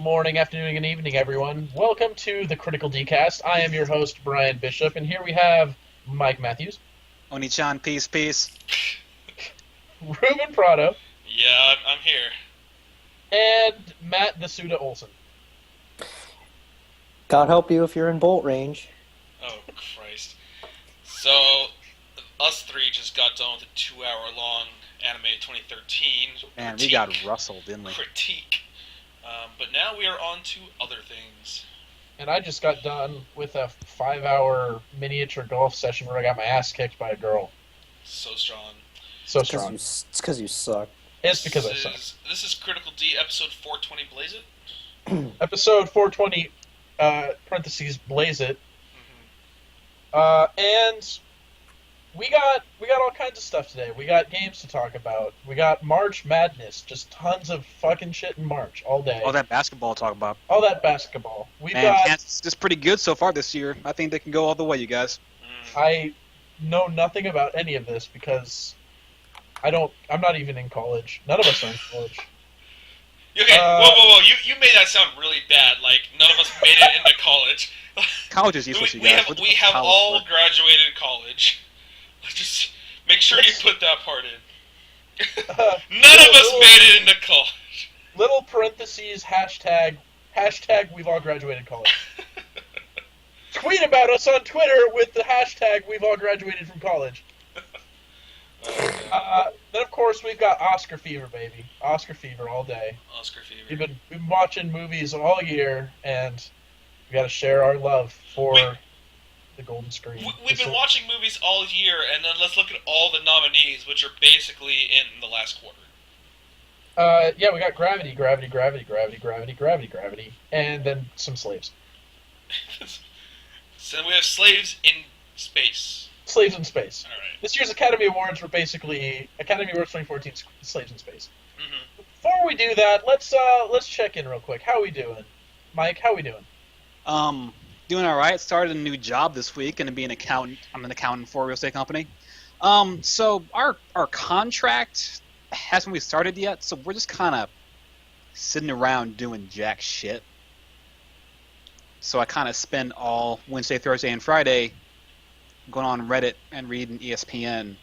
morning, afternoon, and evening, everyone. Welcome to the Critical Decast. I am your host, Brian Bishop, and here we have Mike Matthews, Oni-chan, peace. Ruben Prado, Yeah, I'm here. and Matt Dasuda Olson. God help you if you're in bolt range. Oh, Christ. So, us three just got done with a 2-hour-long anime 2013 Man, we got rustled, didn't we? critique. But now we are on to other things. And I just got done with a 5-hour miniature golf session where I got my ass kicked by a girl. So strong. So strong. It's because you suck. It's because I suck. This is Critical D, episode 420, Blaze It? Episode 420, parentheses, Blaze It. And we got all kinds of stuff today. We got games to talk about. We got March Madness, just tons of fucking shit in March all day. All that basketball to talk about. All that basketball. We've Man, got. Kansas is pretty good so far this year. I think they can go all the way, you guys. I know nothing about any of this because I'm not even in college. None of us are in college. Okay, whoa. You made that sound really bad. Like, none of us made it into college. College is useless, you guys. We have all graduated college. Just make sure you put that part in. None of us made it into college. Little parentheses, hashtag, we've all graduated college. Tweet about us on Twitter with the hashtag, we've all graduated from college. Then, of course, we've got Oscar Fever, baby. Oscar Fever all day. Oscar Fever. We've been watching movies all year, and we got to share our love for the golden screen. We've been watching movies all year, and then let's look at all the nominees, which are basically in the last quarter. Yeah, we got Gravity, and then some slaves. So we have Slaves in Space. Slaves in Space. All right. This year's Academy Awards were basically Academy Awards 2014 Slaves in Space. Mm-hmm. Before we do that, let's check in real quick. How are we doing? Mike, how are we doing? Doing all right. Started a new job this week. Going to be an accountant. I'm an accountant for a real estate company. So our contract hasn't really started yet. So we're just kind of sitting around doing jack shit. So I kind of spend all Wednesday, Thursday, and Friday going on Reddit and reading ESPN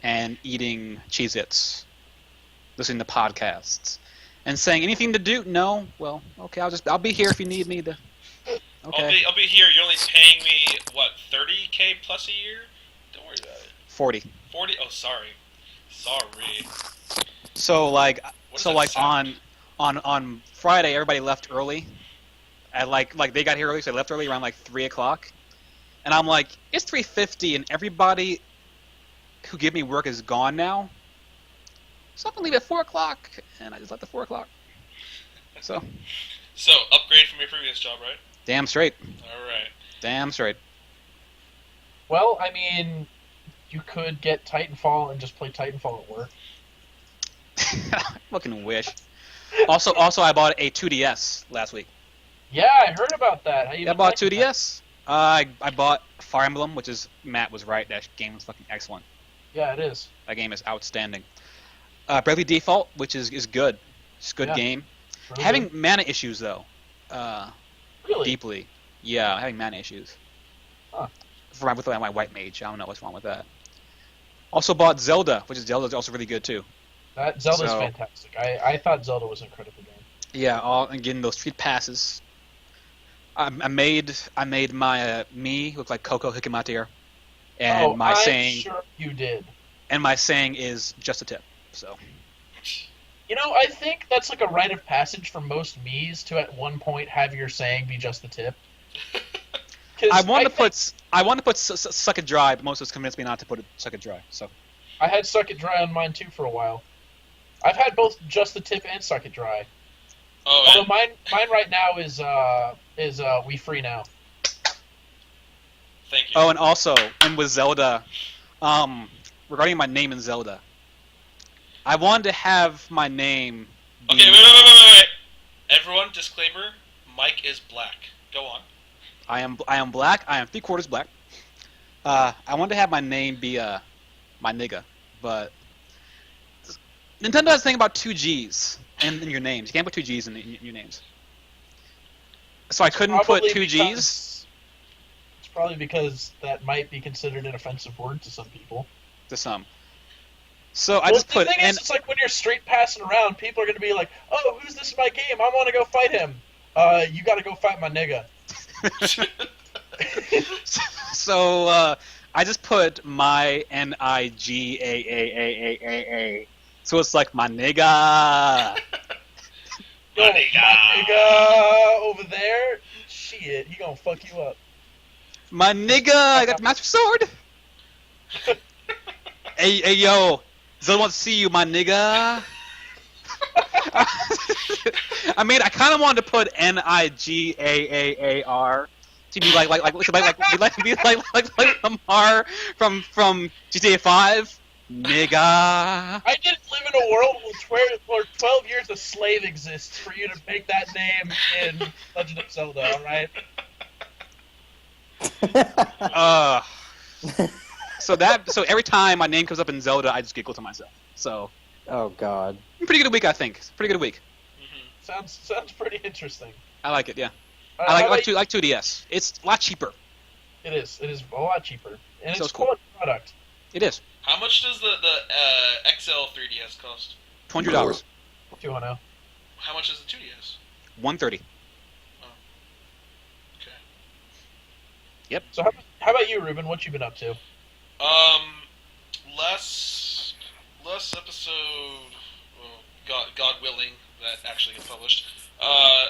and eating Cheez-Its, listening to podcasts, and saying anything to do. No, well, okay, I'll be here if you need me to. Okay. I'll be here. You're only paying me what, $30K plus a year? Don't worry about it. 40. 40? Oh, sorry. So like sound? on Friday, everybody left early. At like they got here early, so they left early around like 3 o'clock. And I'm like, it's 3:50, and everybody who gave me work is gone now. So I'm gonna leave at 4 o'clock, and I just left at 4 o'clock. So upgrade from your previous job, right? damn straight. All right. Damn straight. Well, I mean, you could get Titanfall and just play Titanfall at work. Fucking wish. Also, I bought a 2DS last week. Yeah, I heard about that. How you I bought 2DS. I bought Fire Emblem, which is Matt was right. That game is fucking excellent. Yeah, it is. That game is outstanding. Bravely Default, which is good. It's a good game. Really Having good. mana issues though. Really? Deeply. Yeah, having mana issues. Huh. With my white mage, I don't know what's wrong with that. Also bought Zelda, which is also really good too. That Zelda's So- fantastic. I thought Zelda was an incredible game. Yeah, and getting those street passes. I made my me look like Coco Hikimatier, and I'm saying sure you did. is just a tip. So You know, I think that's like a rite of passage for most me's to at one point have your saying be just the tip. I want to put suck it dry, but most of us convinced me not to put it suck it dry. So I had suck it dry on mine too for a while. I've had both just the tip and suck it dry. Oh, Although mine right now is we free now. thank you. oh, and also with Zelda, regarding my name in Zelda, I wanted to have my name. Okay, wait. Everyone, disclaimer: Mike is black. Go on. I am black. I am 3/4 black. I wanted to have my name be my nigga, but Nintendo has a thing about 2 G's in your names. You can't put 2 G's in your names. So I couldn't put Probably two G's? because- It's probably because that might be considered an offensive word to some people. To some. So I Well, just the put thing N. is, it's like when you're street passing around, people are going to be like, oh, who's this in my game? I want to go fight him. You got to go fight my nigga. So I just put my NIGAAAAA. So it's like my nigga. Yo, My nigga. my nigga over there, shit, he gonna fuck you up. My nigga, I got the master sword. Hey, yo, Zelda wants to see you, my nigga. I mean, I kind of wanted to put NIGAAAR to be like Lamar from GTA 5, nigga. I didn't live in a world where 12 years a slave exists for you to make that name in Legend of Zelda, alright? So every time my name comes up in Zelda, I just giggle to myself. So Oh God. pretty good week, I think. Pretty good week. Sounds pretty interesting. I like it. Yeah, How I about like you? 2DS. It's a lot cheaper. It is a lot cheaper. And So it's it's cool. quality product. It is How much does the XL 3DS cost? $200, If you want to. How much is the 2DS? $130. Okay. So how about you, Ruben? What you been up to? Less episode. Well, God willing, that actually gets published. I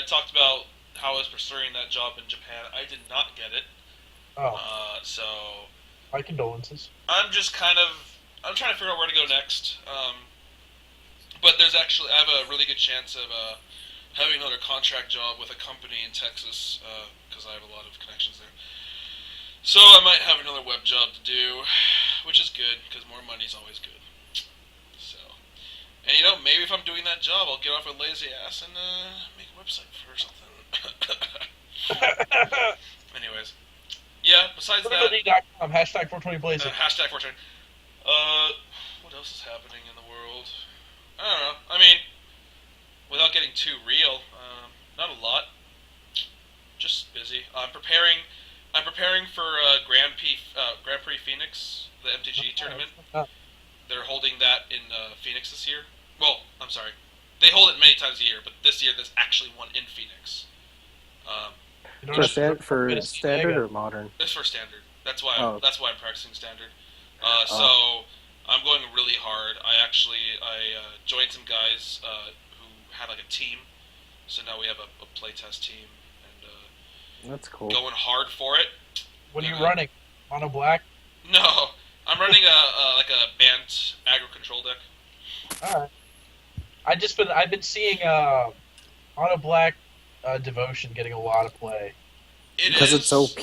talked about how I was pursuing that job in Japan. I did not get it. Oh, So my condolences. I'm trying to figure out where to go next. But I have a really good chance of having another contract job with a company in Texas because I have a lot of connections there. So I might have another web job to do, which is good because more money is always good. So, and maybe if I'm doing that job, I'll get off a lazy ass and make a website for something. Anyways, yeah. Besides that, Criminality.com, hashtag 420blaze. hashtag 420. What else is happening in the world? I don't know. I mean, without getting too real, not a lot. Just busy. I'm preparing for Grand Prix Phoenix, the MTG tournament. They're holding that in Phoenix this year. Well, I'm sorry. They hold it many times a year, but this year there's actually one in Phoenix. For standard or modern? It's for standard. That's why Oh. I'm practicing standard. So I'm going really hard. I joined some guys who had like a team. So now we have a playtest team and That's cool. going hard for it. What are you running? Mono black? No, I'm running a Bant aggro control deck. Alright. I've been seeing Mono Black Devotion getting a lot of play. Because it's OP.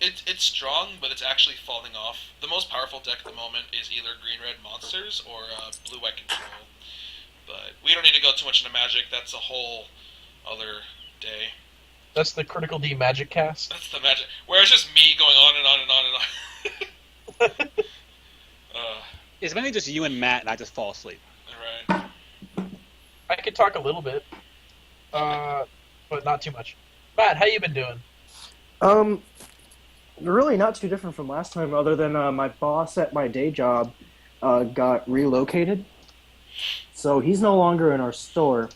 It's strong, but it's actually falling off. The most powerful deck at the moment is either green-red monsters or blue-white control. But we don't need to go too much into Magic. That's a whole other day. That's the Critical D Magic Cast. That's the Magic. Where it's just me going on and on and on and on. It's mainly just you and Matt, and I just fall asleep. Alright. I could talk a little bit, but not too much. Matt, how you been doing? Really not too different from last time, other than my boss at my day job got relocated. So he's no longer in our store.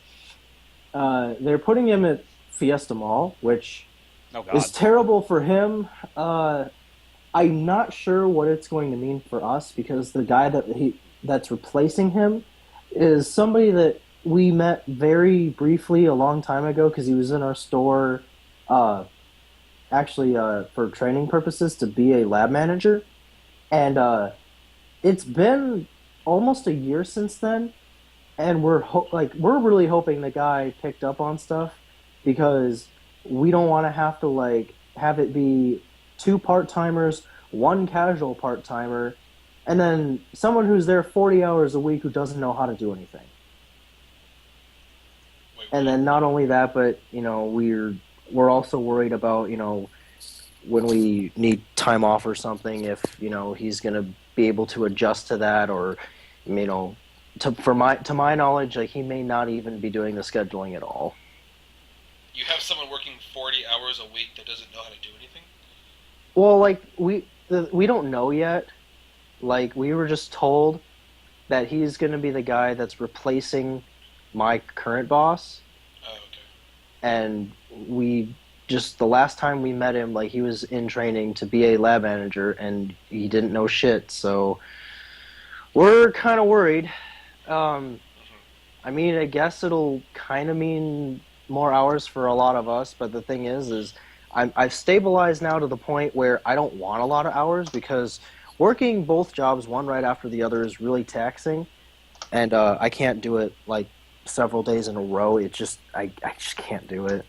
They're putting him at Fiesta Mall, which Oh God. is terrible for him. I'm not sure what it's going to mean for us, because the guy that's replacing him is somebody that we met very briefly a long time ago, because he was in our store actually for training purposes to be a lab manager. And it's been almost a year since then, and we're really hoping the guy picked up on stuff, because we don't want to have to have it be 2 part-timers, 1 casual part-timer, and then someone who's there 40 hours a week who doesn't know how to do anything. And then not only that, but we're also worried about when we need time off or something, if he's going to be able to adjust to that, or to my knowledge, he may not even be doing the scheduling at all. you have someone working 40 hours a week that doesn't know how to do anything? Well, like we don't know yet. Like we were just told that he's going to be the guy that's replacing my current boss, Oh, okay. and we just the last time we met him, like he was in training to be a lab manager, and he didn't know shit. So we're kind of worried. I mean, I guess it'll kind of mean more hours for a lot of us, but the thing is I've stabilized now to the point where I don't want a lot of hours because working both jobs one right after the other is really taxing, and I can't do it like several days in a row. It just I just can't do it,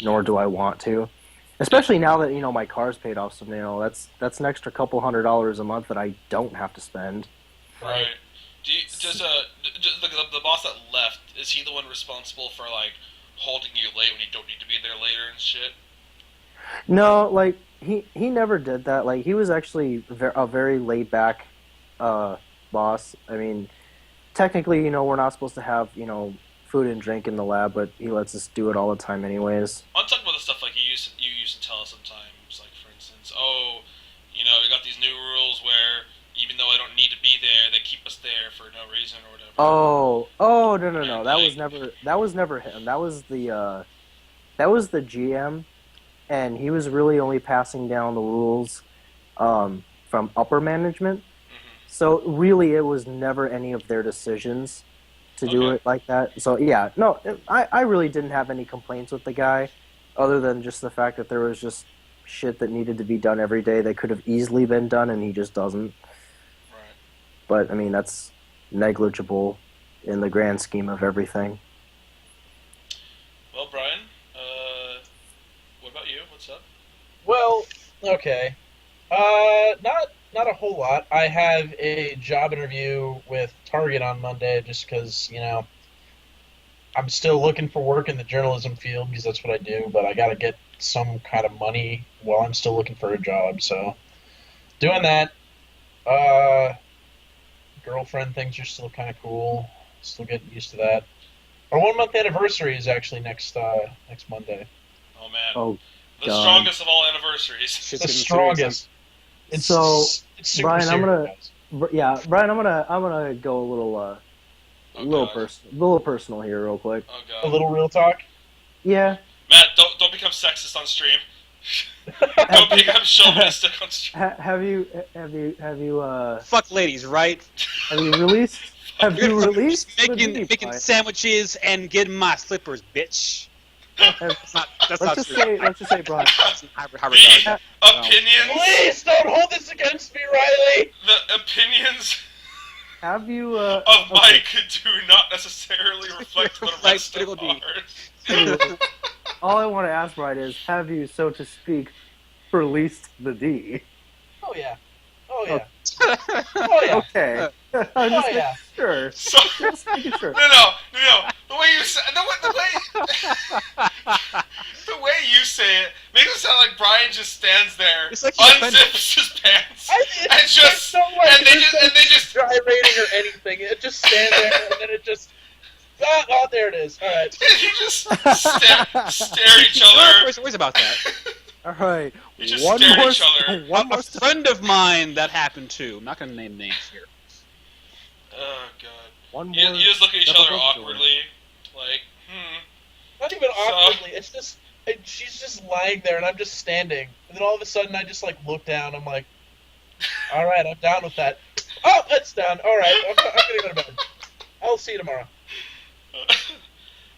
nor do I want to. Especially now that my car's paid off, so that's an extra couple $100 a month that I don't have to spend. Right. Does the boss that left, is he the one responsible for like holding you late when you don't need to be there later and shit? No, like he never did that. Like he was actually a very laid back boss. I mean, technically, we're not supposed to have food and drink in the lab, but he lets us do it all the time anyways. I'm talking about the stuff like you used to tell us sometimes, like for instance, we got these new rules where even though I don't need to be there, they keep us there for no reason or whatever. Oh, no. That was never him. That was the GM, and he was really only passing down the rules from upper management. Mm-hmm. So really, it was never any of their decisions to do it like that. So yeah, no, I really didn't have any complaints with the guy, other than just the fact that there was just shit that needed to be done every day that could have easily been done, and he just doesn't. Right. But I mean, that's negligible in the grand scheme of everything. Well, Brian, what about you? What's up? Well, okay. Not a whole lot. I have a job interview with Target on Monday just because, I'm still looking for work in the journalism field because that's what I do, but I got to get some kind of money while I'm still looking for a job. So, doing that. Girlfriend thinks you're still kind of cool. Still getting used to that. Our 1 month anniversary is actually next Monday. Oh man. Oh, the God. strongest of all anniversaries. The strongest. It's super Brian, serious, guys. Brian, I'm gonna go a little personal here, real quick. Oh A god. little real talk. Yeah. Matt, don't become sexist on stream. Don't become chauvinistic on stream. Have you Fuck ladies, right? have you released Making sandwiches and getting my slippers, bitch. That's not let's true. just say, Brian. The opinions. Please don't hold this against me, Riley. The opinions Have you of Mike do not necessarily reflect the rest of ours. all I want to ask, Brian, is have you, so to speak, released the D? Oh yeah. Oh yeah. Oh. Oh yeah. Okay. I'm just making yeah. sure. So, Just making sure. no. The way you say the way you say it makes it sound like Brian just stands there, It's like he's unzips his pants, It's and just not like and they just dry rating or anything. It just stand there and then it just. Oh, there it is. All right. you just stare each other. Where's about that? All right. You just stare at each other. A friend of mine that happened to. I'm not going to name names here. Oh god. One You more just look at each step other above awkwardly, like, Not even awkwardly. It's just she's just lying there and I'm just standing. And then all of a sudden I just look down. I'm like, all right, I'm down with that. Oh, it's done. All right, I'm gonna go to bed. I'll see you tomorrow.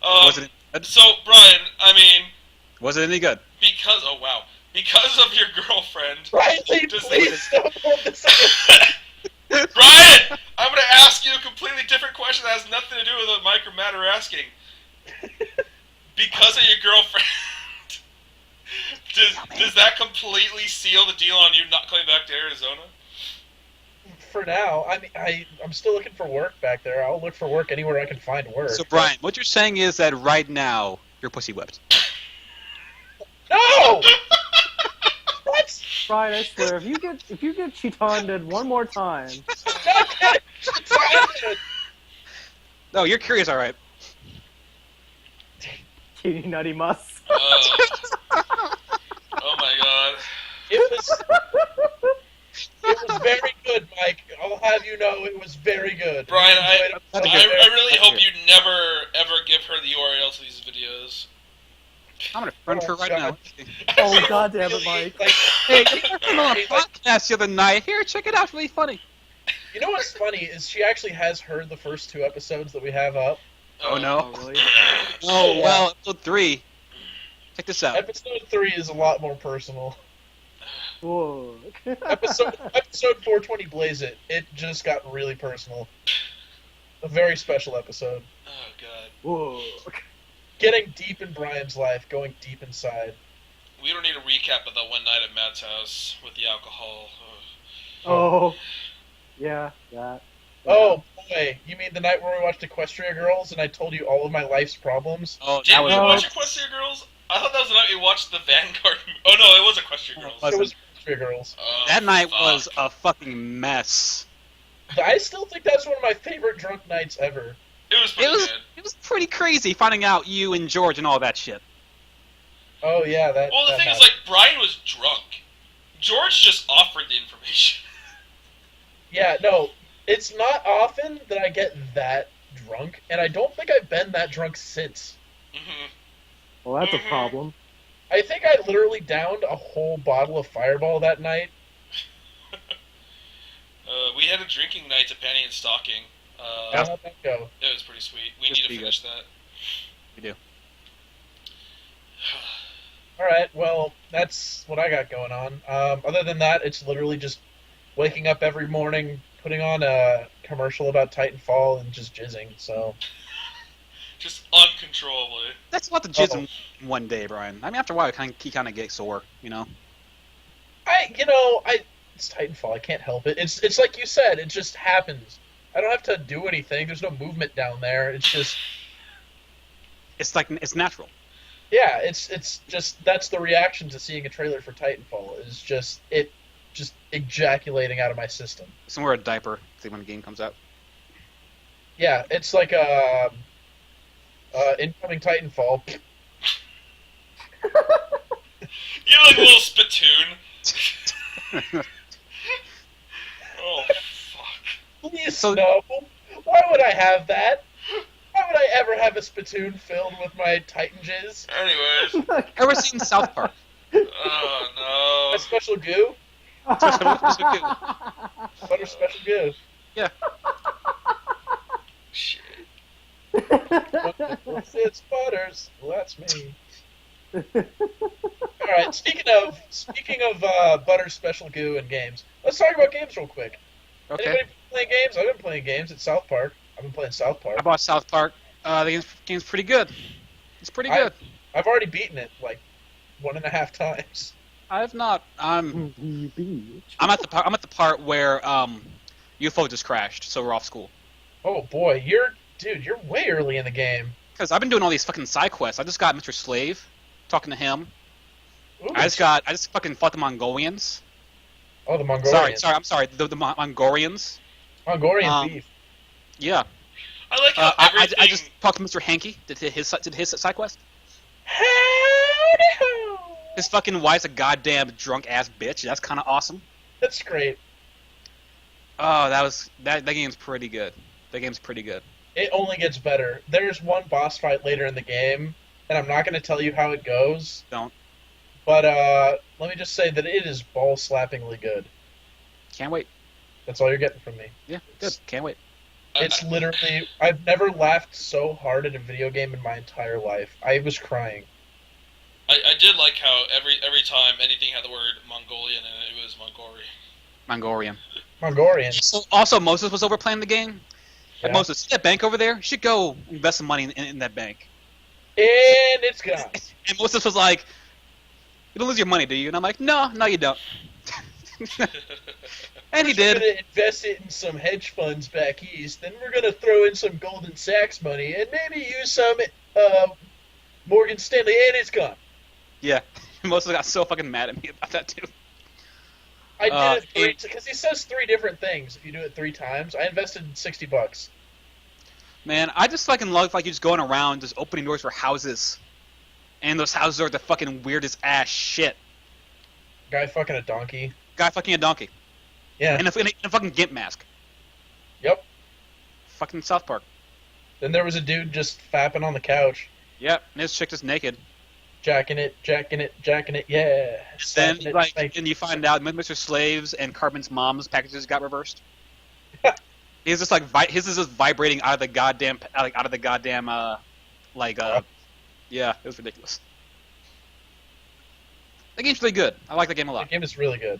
Was it good? So, Brian, I mean, Was it any good? because of your girlfriend, Riley, Just- please don't hold this against me. Brian, I'm going to ask you a completely different question that has nothing to do with what Mike or Matt are asking. Because of your girlfriend, does that completely seal the deal on you not coming back to Arizona? For now, I'm still looking for work back there. I'll look for work anywhere I can find work. So, Brian, what you're saying is that right now, you're pussy whipped. No! What? Brian, I swear, if you get cheated one more time, No, you're curious, all right. Teeny nutty muss. Oh my god. It was very good, Mike. I'll have you know it was very good. Brian, I enjoyed it so I really That's hope good. you never ever give her the URL to these videos. I'm gonna friend her right now. Oh, God damn it, Mike. Like, Hey, you heard her on a like, podcast the other night. Here, check it out. It's really funny. you know what's funny is she actually has heard the first 2 episodes that we have up. Oh no. Oh, really? Oh Yeah. well, episode 3. Check this out. Episode 3 is a lot more personal. Whoa. Episode 420 Blaze It. It just got really personal. A very special episode. Oh god. Whoa. Getting deep in Brian's life, going deep inside. We don't need a recap of that one night at Matt's house with the alcohol. Oh. Yeah, that. Oh boy, you mean the night where we watched Equestria Girls and I told you all of my life's problems? Oh, Did that we was watch Equestria Girls? I thought that was the night we watched the Vanguard. Oh no, it was Equestria Girls. Was It was Equestria Girls. Oh, that night fuck. was a fucking mess. I still think that's one of my favorite drunk nights ever. It was pretty good. It was pretty crazy finding out you and George and all that shit. Oh yeah, that. Well, the that thing is, happened. like, Brian was drunk. George just offered the information. Yeah, no, it's not often that I get that drunk, and I don't think I've been that drunk since. hmm Well, that's a problem. I think I literally downed a whole bottle of Fireball that night. We had a drinking night to Penny and Stocking. How did that go? It was pretty sweet. We Just need to be finish that. We do. Alright, well, that's what I got going on. Other than that, it's literally just waking up every morning, putting on a commercial about Titanfall, and just jizzing, so... Just uncontrollably. That's about the jizz in one day, Brian. I mean, after a while, he kind of get sore, you know? It's Titanfall, I can't help it. It's like you said, it just happens. I don't have to do anything, there's no movement down there, it's just... It's natural. Yeah, it's just, that's the reaction to seeing a trailer for Titanfall, is just ejaculating out of my system. So wear a diaper when the game comes out. Yeah, it's like a... incoming Titanfall. You have like a little spittoon. Oh, fuck. Please, So- no. Why would I have that? Why would I ever have a spittoon filled with my Titan jizz? Anyways. Ever seen South Park? Oh, My special goo? Oh, Butter special goo. no. Shit. It's Butters. Well, that's me. Alright, speaking of Butter special goo and games, let's talk about games real quick. Okay. Anybody playing games? I've been playing games at South Park. I've been playing South Park. I bought South Park. The game's pretty good. It's pretty good. I've already beaten it like 1.5 times. I have not. I'm Bitch. at the part where UFO just crashed, so we're off school. Oh boy, you're way early in the game. Because I've been doing all these fucking side quests. I just got Mr. Slave, talking to him. Ooh, I just fucking fought the Mongolians. Oh, the Mongolians. I'm sorry, the Mongolians. Mongolian beef. Yeah. I like how everything... I just talked to Mr. Hanky. Did his side quest. Howdy-ho! His fucking wife's a goddamn drunk ass bitch. That's kind of awesome. That's great. Oh, that game's pretty good. That game's pretty good. It only gets better. There's one boss fight later in the game, and I'm not going to tell you how it goes. Don't. But let me just say that it is ball-slappingly good. Can't wait. That's all you're getting from me. Yeah, good. Can't wait. It's literally... I've never laughed so hard at a video game in my entire life. I was crying. I did like how every time anything had the word Mongolian in it, it was Mongolian. Mongolian. Also, Moses was over playing the game. Yeah. Like, Moses, see that bank over there? You should go invest some money in that bank. And it's gone. And Moses was like, "You don't lose your money, do you?" And I'm like, "No, you don't." And he We're did. going to invest it in some hedge funds back east, then we're going to throw in some Goldman Sachs money, and maybe use some Morgan Stanley, and it's gone. Yeah. Moses got so fucking mad at me about that too. I did it because he says 3 different things if you do it 3 times. I invested $60. Man, I just fucking love like you just going around just opening doors for houses. And those houses are the fucking weirdest ass shit. Guy fucking a donkey. Guy fucking a donkey. Yeah. And a fucking gimp mask. Yep. Fucking South Park. Then there was a dude just fapping on the couch. Yep, and this chick is naked. Jacking it, yeah. Then, Slapping it, like, like- and you find out Mr. Slaves and Cartman's mom's packages got reversed. He's just like his is just vibrating out of the goddamn yeah, it was ridiculous. The game's really good. I like the game a The lot, game is really good.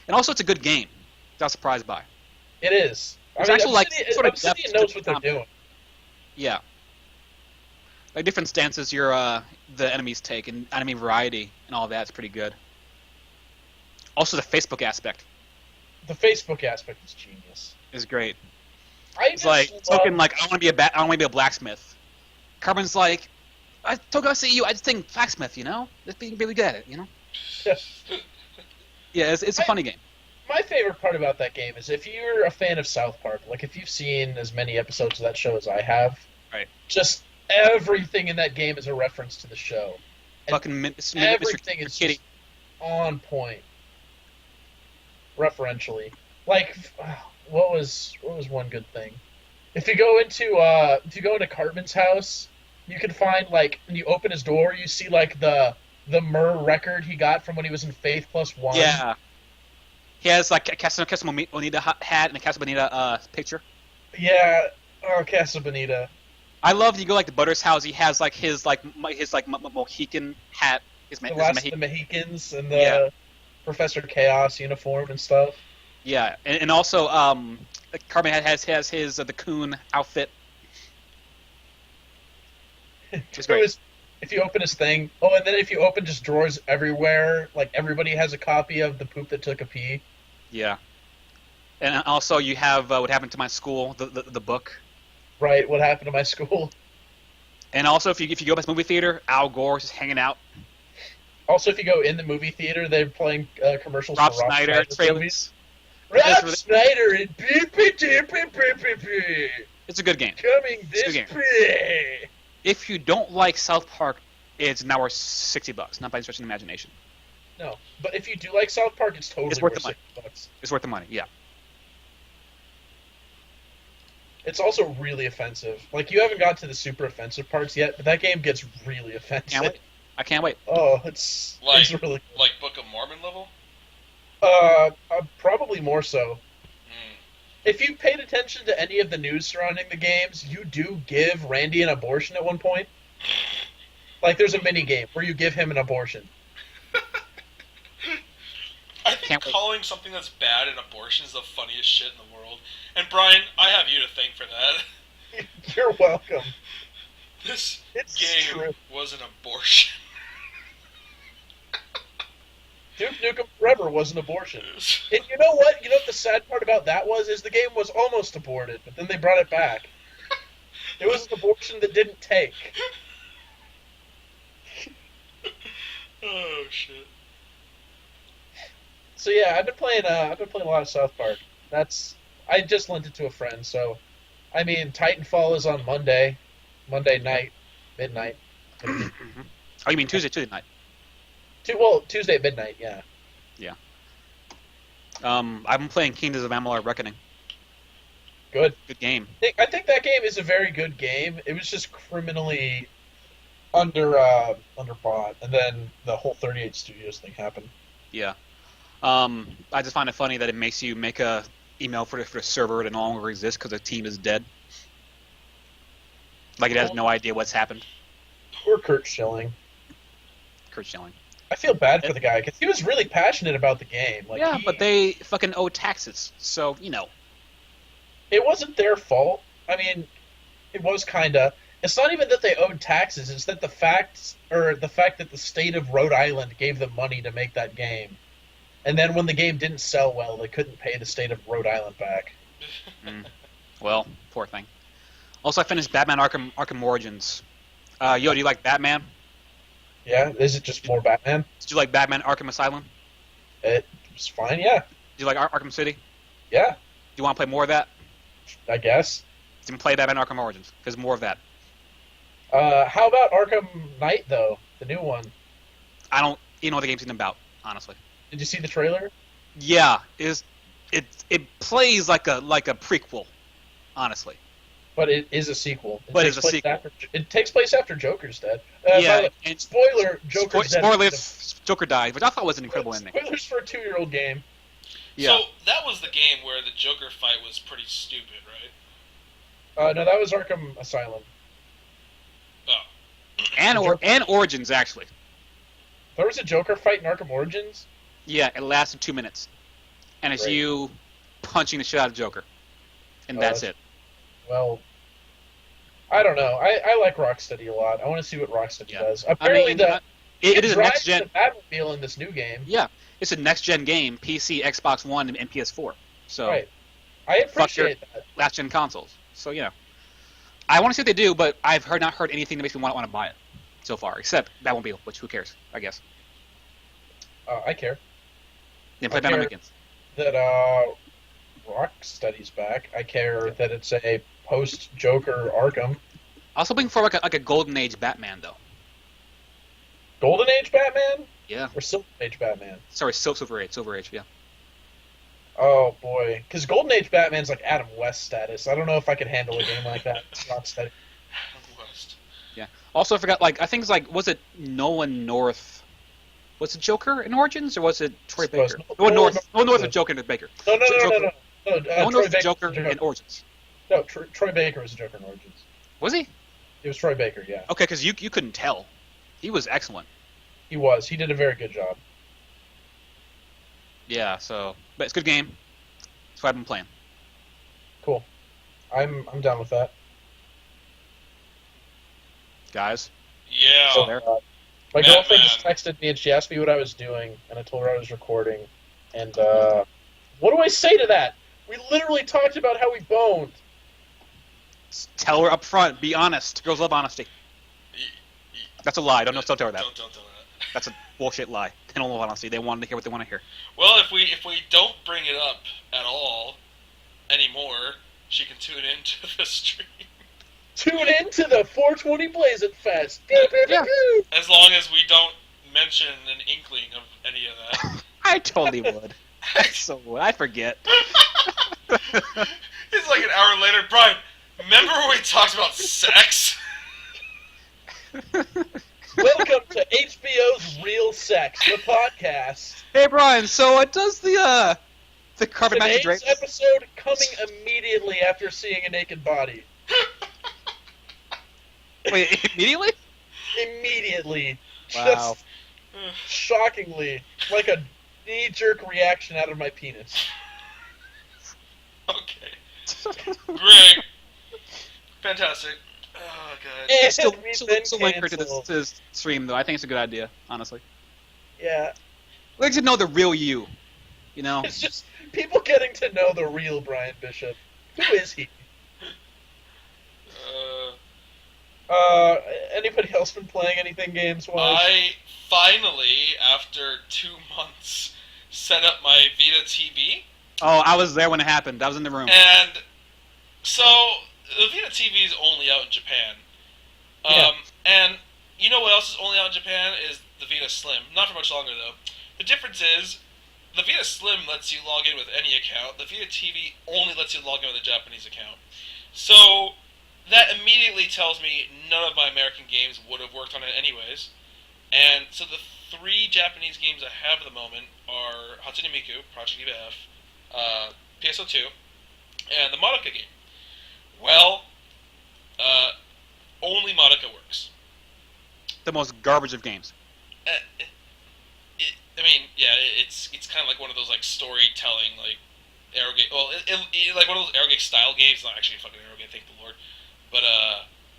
and also it's a good game. I was surprised by. It is. It's actually like Obsidian, sort of Obsidian depth knows to what they're the doing. Yeah, like different stances the enemies take and enemy variety and all that's pretty good. Also, the Facebook aspect The Facebook aspect is genius. is great. I It's like Token, like I want to be a blacksmith. Carbon's like, Token, I see you. I just think blacksmith, just being really good at it, Yeah, it's a funny game. My favorite part about that game is if you're a fan of South Park, like if you've seen as many episodes of that show as I have, Right. just everything in that game is a reference to the show. And Fucking everything Mr. is Kitty. just on point, referentially. Like, what was one good thing? If you go into Cartman's house, you can find like when you open his door, you see like the Myrrh record he got from when he was in Faith Plus One. Yeah. He has like a Casa Bonita hat and a Casa Bonita picture. Yeah. Oh, Casa Bonita. I love you go like to Butter's house. He has like his Mohican hat. The last of the Mohicans and the Professor Chaos uniform and stuff. Yeah, and also Carbon has his the coon outfit. It's great. If you open his thing, and then if you open just drawers everywhere, like everybody has a copy of The Poop That Took a Pee. Yeah, and also you have What Happened to My School, the book. Right, What Happened to My School. And also if you go past the movie theater, Al Gore's just hanging out. Also, if you go in the movie theater, they're playing commercials Rob for Rob Schneider Schneider's movies. Rob Schneider and It's a good game. coming this game. way. If you don't like South Park, it's now worth $60, not by any stretch of the imagination. No, but if you do like South Park, it's totally It's worth the money. $60. It's worth the money, yeah. It's also really offensive. Like, you haven't got to the super offensive parts yet, but that game gets really offensive. I can't wait. Oh, it's really good. Like Book of Mormon level? Probably more so. Mm. If you paid attention to any of the news surrounding the games, you do give Randy an abortion at one point. Like, there's a mini game where you give him an abortion. I think calling something that's bad an abortion is the funniest shit in the world. And Brian, I have you to thank for that. You're welcome. This It's game true. was an abortion. Duke Nukem Forever was an abortion. And you know what? You know what the sad part about that was? Is the game was almost aborted, but then they brought it back. It was an abortion that didn't take. Oh shit. So yeah, I've been playing a lot of South Park. I just lent it to a friend, so I mean Titanfall is on Monday night, midnight. Mm-hmm. Oh, you mean Tuesday night? Tuesday at midnight, yeah. Yeah. I've been playing Kingdoms of Amalur Reckoning. Good. Good game. I think that game is a very good game. It was just criminally underbought, and then the whole 38 Studios thing happened. Yeah. I just find it funny that it makes you make a email for the server that no longer exists because the team is dead. Like it has no idea what's happened. Poor Kurt Schilling. Kurt Schilling. I feel bad for the guy because he was really passionate about the game. Like, yeah, but they fucking owe taxes, so it wasn't their fault. I mean, it was kinda. It's not even that they owed taxes. It's that the fact that the state of Rhode Island gave them money to make that game, and then when the game didn't sell well, they couldn't pay the state of Rhode Island back. Well, poor thing. Also, I finished Batman Arkham Origins. Do you like Batman? Yeah, is it just more Batman? Did you like Batman Arkham Asylum? It's fine, yeah. Did you like Arkham City? Yeah, Do you want to play more of that? I guess. Then play Batman Arkham Origins, because more of that. How about Arkham Knight though? The new one. I don't even know what the game's even about, honestly. Did you see the trailer? Yeah, it plays like a prequel, honestly. But it is a sequel. But it's a sequel. It takes place after Joker's dead. Yeah, and spoiler: Joker's dead. Spoilers: Joker dies, which I thought was an incredible ending. Spoilers for a 2-year-old game. Yeah. So that was the game where the Joker fight was pretty stupid, right? No, that was Arkham Asylum. Oh. And Origins, actually. There was a Joker fight in Arkham Origins? Yeah, it lasted 2 minutes. And it's Great. you punching the shit out of Joker. And that's it. Well, I don't know. I like Rocksteady a lot. I want to see what Rocksteady does. Apparently, it is a next gen. The Batmobile in this new game. Yeah, it's a next gen game: PC, Xbox One, and PS4. So, right. I appreciate that. Last gen consoles. So I want to see what they do, but I've not heard anything that makes me want to buy it so far, except Batmobile, which who cares? I guess. I care. Then play Batman Begins. That Rocksteady's back. I care that it's a post-Joker Arkham. I was hoping for like a Golden Age Batman, though. Golden Age Batman? Yeah. Or Silver Age Batman? Sorry, Silver Age, yeah. Oh, boy. Because Golden Age Batman's like Adam West status. I don't know if I could handle a game like that. It's Rocksteady. Adam West. Yeah. Also, I forgot, I think it's was it Nolan North? Was it Joker in Origins, or was it Troy Baker? Nolan North was Joker and Baker. No. Nolan North was Joker in Origins. No, Troy Baker was the Joker in Origins. Was he? It was Troy Baker, yeah. Okay, because you couldn't tell. He was excellent. He was. He did a very good job. Yeah, but it's a good game. That's what I've been playing. Cool. I'm down with that. Guys? Yeah. So, my Batman. girlfriend just texted me and she asked me what I was doing, and I told her I was recording. And what do I say to that? We literally talked about how we boned. Tell her up front. Be honest. Girls love honesty. That's a lie. Don't tell her that. Don't tell her that. That's a bullshit lie. They don't love honesty. They want to hear what they want to hear. Well, if we don't bring it up at all anymore, she can tune into the stream. Tune into the 420 Blaze It Fest. Yeah. As long as we don't mention an inkling of any of that. I totally would. I forget. It's like an hour later. Brian, remember when we talked about sex? Welcome to HBO's Real Sex, the podcast. Hey, Brian. So does the carpet match Today's drapes? episode coming immediately after seeing a naked body. Wait, immediately? Immediately. Wow. Just shockingly, like a knee-jerk reaction out of my penis. Okay. Great. Fantastic. Oh, God. And Still we've been link her to canceled. this stream, though. I think it's a good idea, honestly. Yeah. We like to know the real you. You know? It's just people getting to know the real Brian Bishop. Who is he? Anybody else been playing anything games-wise? I finally, after 2 months, set up my Vita TV. Oh, I was there when it happened. I was in the room. And so, the Vita TV is only out in Japan. Yeah. And you know what else is only out in Japan is the Vita Slim. Not for much longer, though. The difference is, the Vita Slim lets you log in with any account. The Vita TV only lets you log in with a Japanese account. So, that immediately tells me none of my American games would have worked on it anyways. And so the 3 Japanese games I have at the moment are Hatsune Miku, Project Eva F, PSO2, and the Madoka game. Well, only Madoka works. The most garbage of games. It's kind of like one of those like storytelling like Arrogate. Well, like one of those Arrogate style games. Not actually fucking Arrogate, thank the Lord. But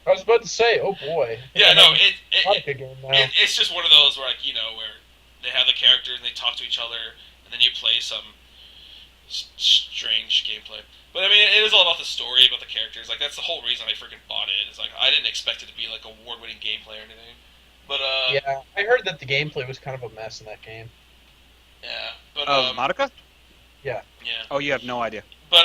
I was about to say, oh boy. yeah, no, it's it's just one of those where like where they have the characters and they talk to each other, and then you play some strange gameplay. But I mean, it is all about the story, about the characters. Like that's the whole reason I freaking bought it. It's like I didn't expect it to be like award-winning gameplay or anything. But yeah, I heard that the gameplay was kind of a mess in that game. yeah, but Madoka? Yeah. yeah. Oh, you have no idea. But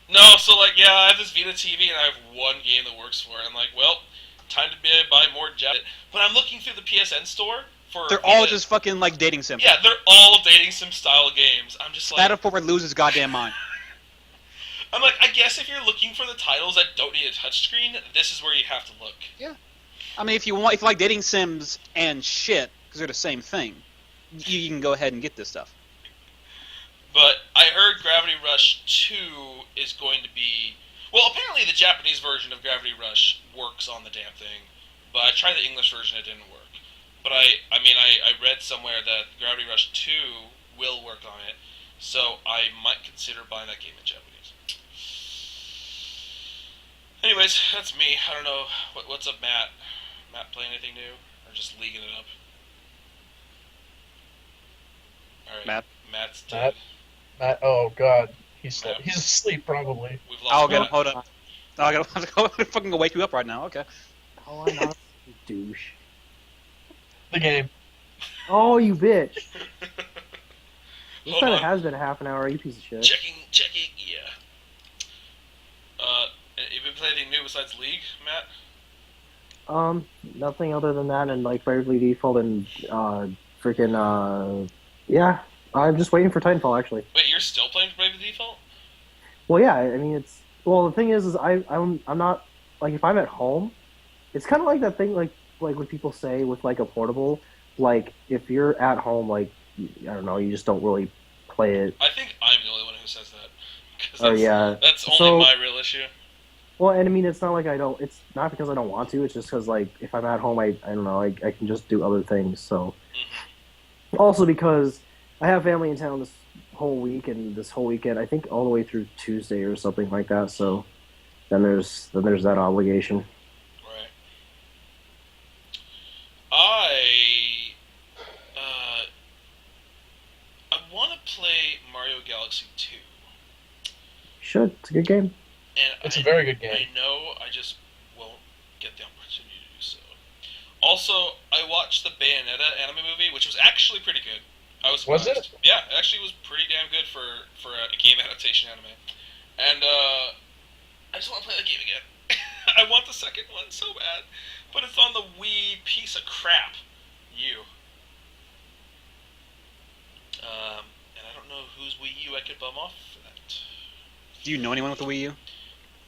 no, so like yeah, I have this Vita TV and I have one game that works for it. I'm like, well, time to buy more Japanese. When I'm looking through the PSN store for... They're all just fucking, like, dating sims. Yeah, they're all dating sim style games. I'm just like... Battlefield loses his goddamn mind. I'm like, I guess if you're looking for the titles that don't need a touchscreen, this is where you have to look. Yeah. I mean, if you like dating sims and shit, because they're the same thing, you can go ahead and get this stuff. But I heard Gravity Rush 2 is going to be... Well, apparently the Japanese version of Gravity Rush works on the damn thing, but I tried the English version, it didn't work. But I read somewhere that Gravity Rush 2 will work on it, so I might consider buying that game in Japanese. Anyways, that's me. I don't know. What's up, Matt? Matt playing anything new? Or just leaguing it up? Alright, Matt's dead. Matt, oh god. He's asleep, probably. We've lost I'll get him. Matt. Hold up. I'll get him. I'm fucking gonna wake you up right now. Okay. Oh, I'm not a douche. The game. Oh, you bitch. You Hold said on. it has been half an hour, you piece of shit. Checking, yeah. You been playing anything new besides League, Matt? Nothing other than that, and like Bravely Default and yeah. I'm just waiting for Titanfall actually. Wait, you're still playing Bravely Default? Well, yeah. I mean, the thing is I'm not like if I'm at home, it's kind of like that thing like when people say with like a portable, like if you're at home, like I don't know, you just don't really play it. I think I'm the only one who says that. 'Cause Oh yeah. That's only So- my real issue. Well, and I mean, it's not like it's not because I don't want to. It's just because like if I'm at home, I don't know, I can just do other things. So also because I have family in town this whole week and this whole weekend. I think all the way through Tuesday or something like that. So then there's that obligation. Right. I want to play Mario Galaxy 2. You should. It's a good game. And It's a very good game. I know I just won't get the opportunity to do so. Also, I watched the Bayonetta anime movie, which was actually pretty good. I was surprised. Was it? Yeah, it actually was pretty damn good for a game adaptation anime. And I just want to play the game again. I want the second one so bad, but it's on the Wii piece of crap. And I don't know whose Wii U I could bum off for that. Do you know anyone with a Wii U?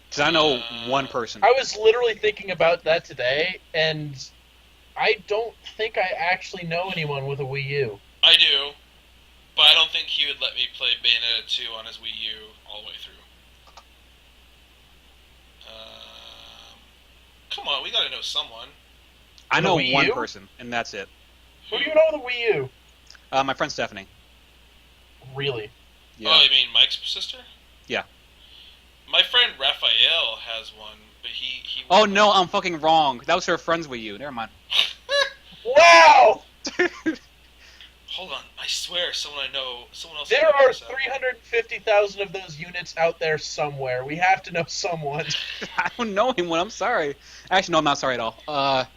Because I know one person. I was literally thinking about that today, and I don't think I actually know anyone with a Wii U. I do, but I don't think he would let me play Bayonetta 2 on his Wii U all the way through. Come on, we gotta know someone. I know With a Wii one U? person, and that's it. Who do you know with a Wii U? My friend Stephanie. Really? Yeah. Oh, you mean Mike's sister? Yeah. My friend Raphael has one, but he. Oh no, I'm fucking wrong. That was her friend's Wii U. Never mind. Wow! Hold on, I swear, someone else. There figured are this out. 350,000 of those units out there somewhere. We have to know someone. I don't know anyone. I'm sorry. Actually, no, I'm not sorry at all. Because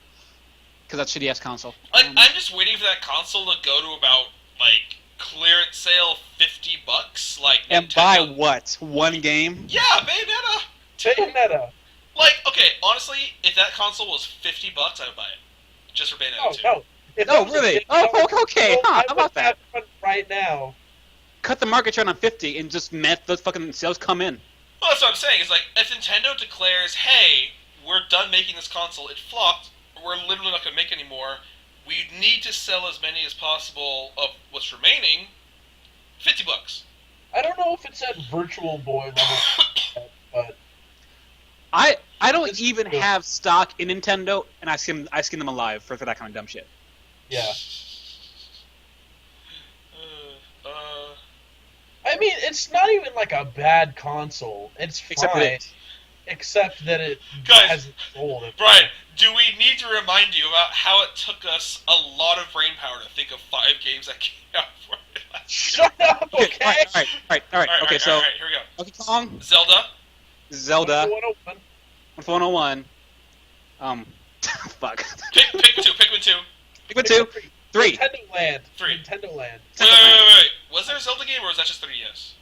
that's shitty ass console. I'm just waiting for that console to go to about like clearance sale $50, like. And Nintendo. buy what? One game? Yeah, Bayonetta. Bayonetta. Like, okay, honestly, if that console was $50, I would buy it just for Bayonetta Oh, 2. no. If No, it was a really? big Oh, number, okay. I Huh, how would about that? have one right now. Cut the market share on 50 and just let those fucking sales come in. Well, that's what I'm saying. It's like, if Nintendo declares, hey, we're done making this console, it flopped, we're literally not going to make any more, we need to sell as many as possible of what's remaining, $50. I don't know if it's at Virtual Boy level, but I don't It's even good. have stock in Nintendo, and I skin them alive for that kind of dumb shit. yeah. Uh, I mean, it's not even like a bad console. It's Except fine, it- except that it Guys, hasn't sold it. Brian, do we need to remind you about how it took us a lot of brain power to think of 5 games that came out for it last year? Shut up, okay? Alright. Okay, so Alright, here we go. Donkey Kong, Zelda, Zelda, 101. 101. Fuck. Pikmin 2. Pikmin 2, 3. Nintendo Land. 3. Nintendo Land. Wait. Was there a Zelda game or was that just 3DS?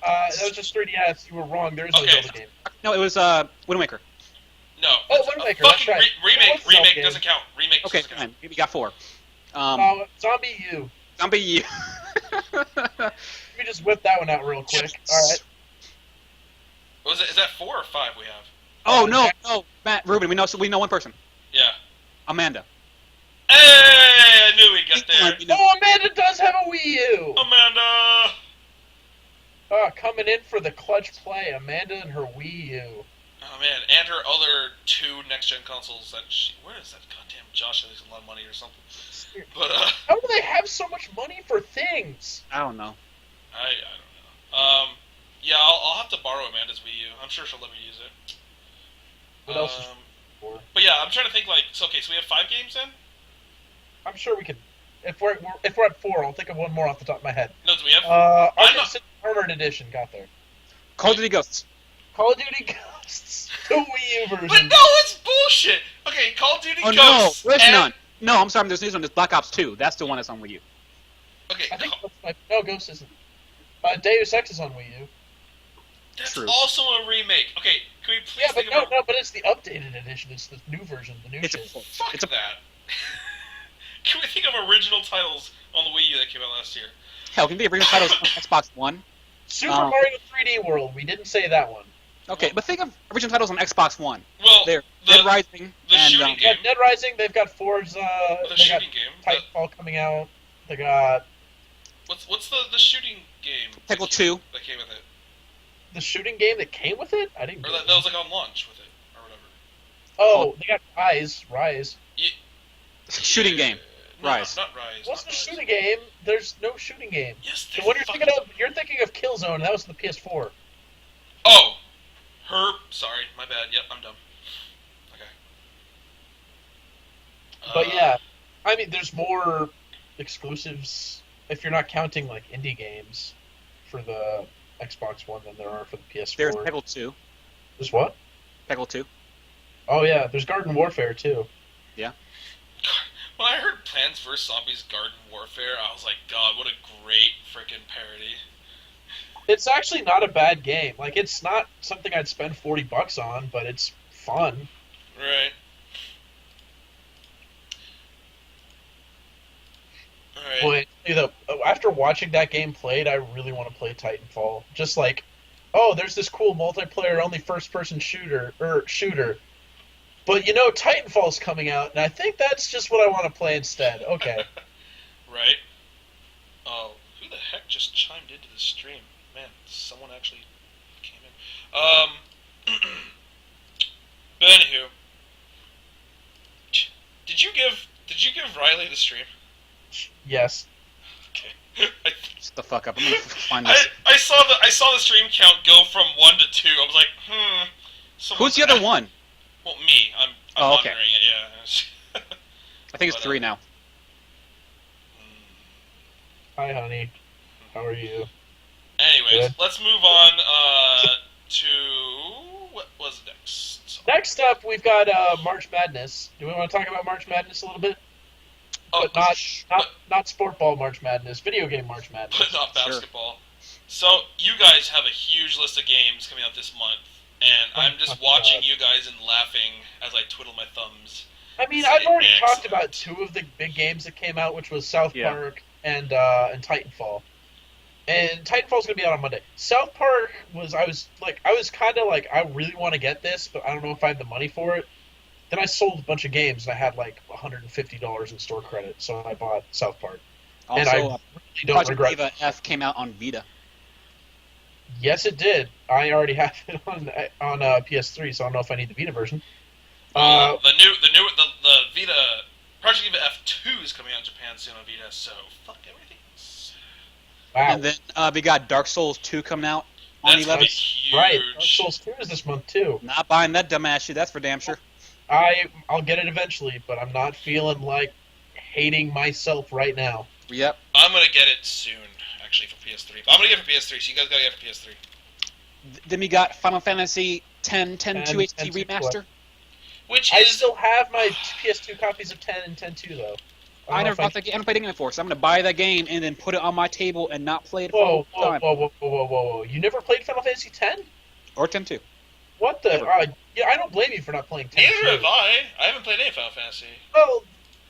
That was just 3DS. You were wrong. There is no Okay. Zelda game. No, it was Wind Waker. No. Oh, That's Wind Waker, a fucking that's right. remake. That was a Remake game. doesn't count. Remake Okay, doesn't count. fine. We got 4. Zombie U. Zombie U. Let me just whip that one out real quick. All right. Was it? Is that 4 or 5 we have? Oh no, Matt, Ruben. We know one person. Yeah. Amanda. Hey, I knew we'd get there. Oh, Amanda does have a Wii U. Amanda. Coming in for the clutch play, Amanda and her Wii U. Oh man, and her other 2 next-gen consoles. Where is that goddamn Josh? Has a lot of money or something. But how do they have so much money for things? I don't know. I don't know. Yeah, I'll have to borrow Amanda's Wii U. I'm sure she'll let me use it. What else is for? But yeah, I'm trying to think so we have 5 games in? I'm sure we could. If we're at 4, I'll think of one more off the top of my head. No, do we have? Armored Edition got there. Call of Duty Ghosts. Call of Duty Ghosts, the Wii U version. But no, it's bullshit. Okay, Call of Duty Ghosts. No, there's none. No, I'm sorry. There's news on this. Black Ops 2. That's the one that's on Wii U. Okay, I think no, Ghost isn't. Deus Ex is on Wii U. That's True. also a remake. Okay, can we please think no, but it's the updated edition. It's the new version, the new shit. Fuck that. Can we think of original titles on the Wii U that came out last year? Hell, can the original titles on Xbox One? Super Mario 3D World. We didn't say that one. Okay, but think of original titles on Xbox One. Well, They're Dead Rising and shooting game. Dead Rising. They've got Forza. The shooting game. Titanfall coming out. They got what's the shooting game? Titanfall 2. That came with it. the shooting game that came with it. I didn't. Or that was like on launch with it or whatever. Oh, they got Rise. Shooting game. No, Rise. Not Rise. What's not the Rise. shooting game? There's no shooting game. Yes, The one you're thinking of Killzone. That was the PS4. Oh, sorry, my bad. Yep, I'm dumb. Okay. But yeah, I mean, there's more exclusives if you're not counting like indie games for the Xbox One than there are for the PS4. There's Peggle 2. There's what? Peggle 2. Oh yeah, there's Garden Warfare too. Yeah. When I heard Plants vs. Zombies Garden Warfare, I was like, God, what a great freaking parody. It's actually not a bad game. Like, it's not something I'd spend $40 on, but it's fun. Right. Alright. But after watching that game played, I really want to play Titanfall. Just like, oh, there's this cool multiplayer only first-person shooter. But you know, Titanfall's coming out, and I think that's just what I want to play instead. Okay. Right. Oh, who the heck just chimed into the stream? Man, someone actually came in. But anywho, did you give Riley the stream? Yes. Okay. Shut the fuck up. I'm gonna find this. I saw the stream count go from 1 to 2. I was like, Who's the other one? Well, me. I'm okay. monitoring it. Yeah. I think it's 3 now. Hi, honey. How are you? Anyways, Good. let's move on to what was next? Next up, we've got March Madness. Do we want to talk about March Madness a little bit? Oh, But not sport ball March Madness, video game March Madness. but not basketball. So you guys have a huge list of games coming out this month, and I'm just watching you guys and laughing as I twiddle my thumbs. I mean, I've already talked Excellent. about 2 of the big games that came out, which was South Yeah. Park and Titanfall. And Titanfall's gonna be out on Monday. South Park I was kind of like, I really want to get this, but I don't know if I have the money for it. Then I sold a bunch of games, and I had like $150 in store credit, so I bought South Park. Also, and I really don't Project regret. Eva F came out on Vita. Yes, it did. I already have it on PS3, so I don't know if I need the Vita version. The Vita Project Eva F2 is coming out in Japan soon on Vita, so fuck everything. Wow. And then we got Dark Souls 2 coming out on That's gonna 11. be huge. Right, Dark Souls 2 is this month too. Not buying that dumbass shit, that's for damn sure. I'll get it eventually, but I'm not feeling like hating myself right now. Yep. I'm gonna get it soon, actually, for PS3. But I'm gonna get it for PS3, so you guys gotta get it for PS3. Then we got Final Fantasy 10 2 HD 10 Remaster. Which I is still have my PS2 copies of 10 and 10-2, though. I never bought that game. I don't play the game before, so I'm gonna buy that game and then put it on my table and not play it for a Whoa, long time. whoa. You never played Final Fantasy 10? Or 10 2. What the? Ever. Yeah, I don't blame you for not playing 10. Neither have I. I haven't played any Final Fantasy. Well,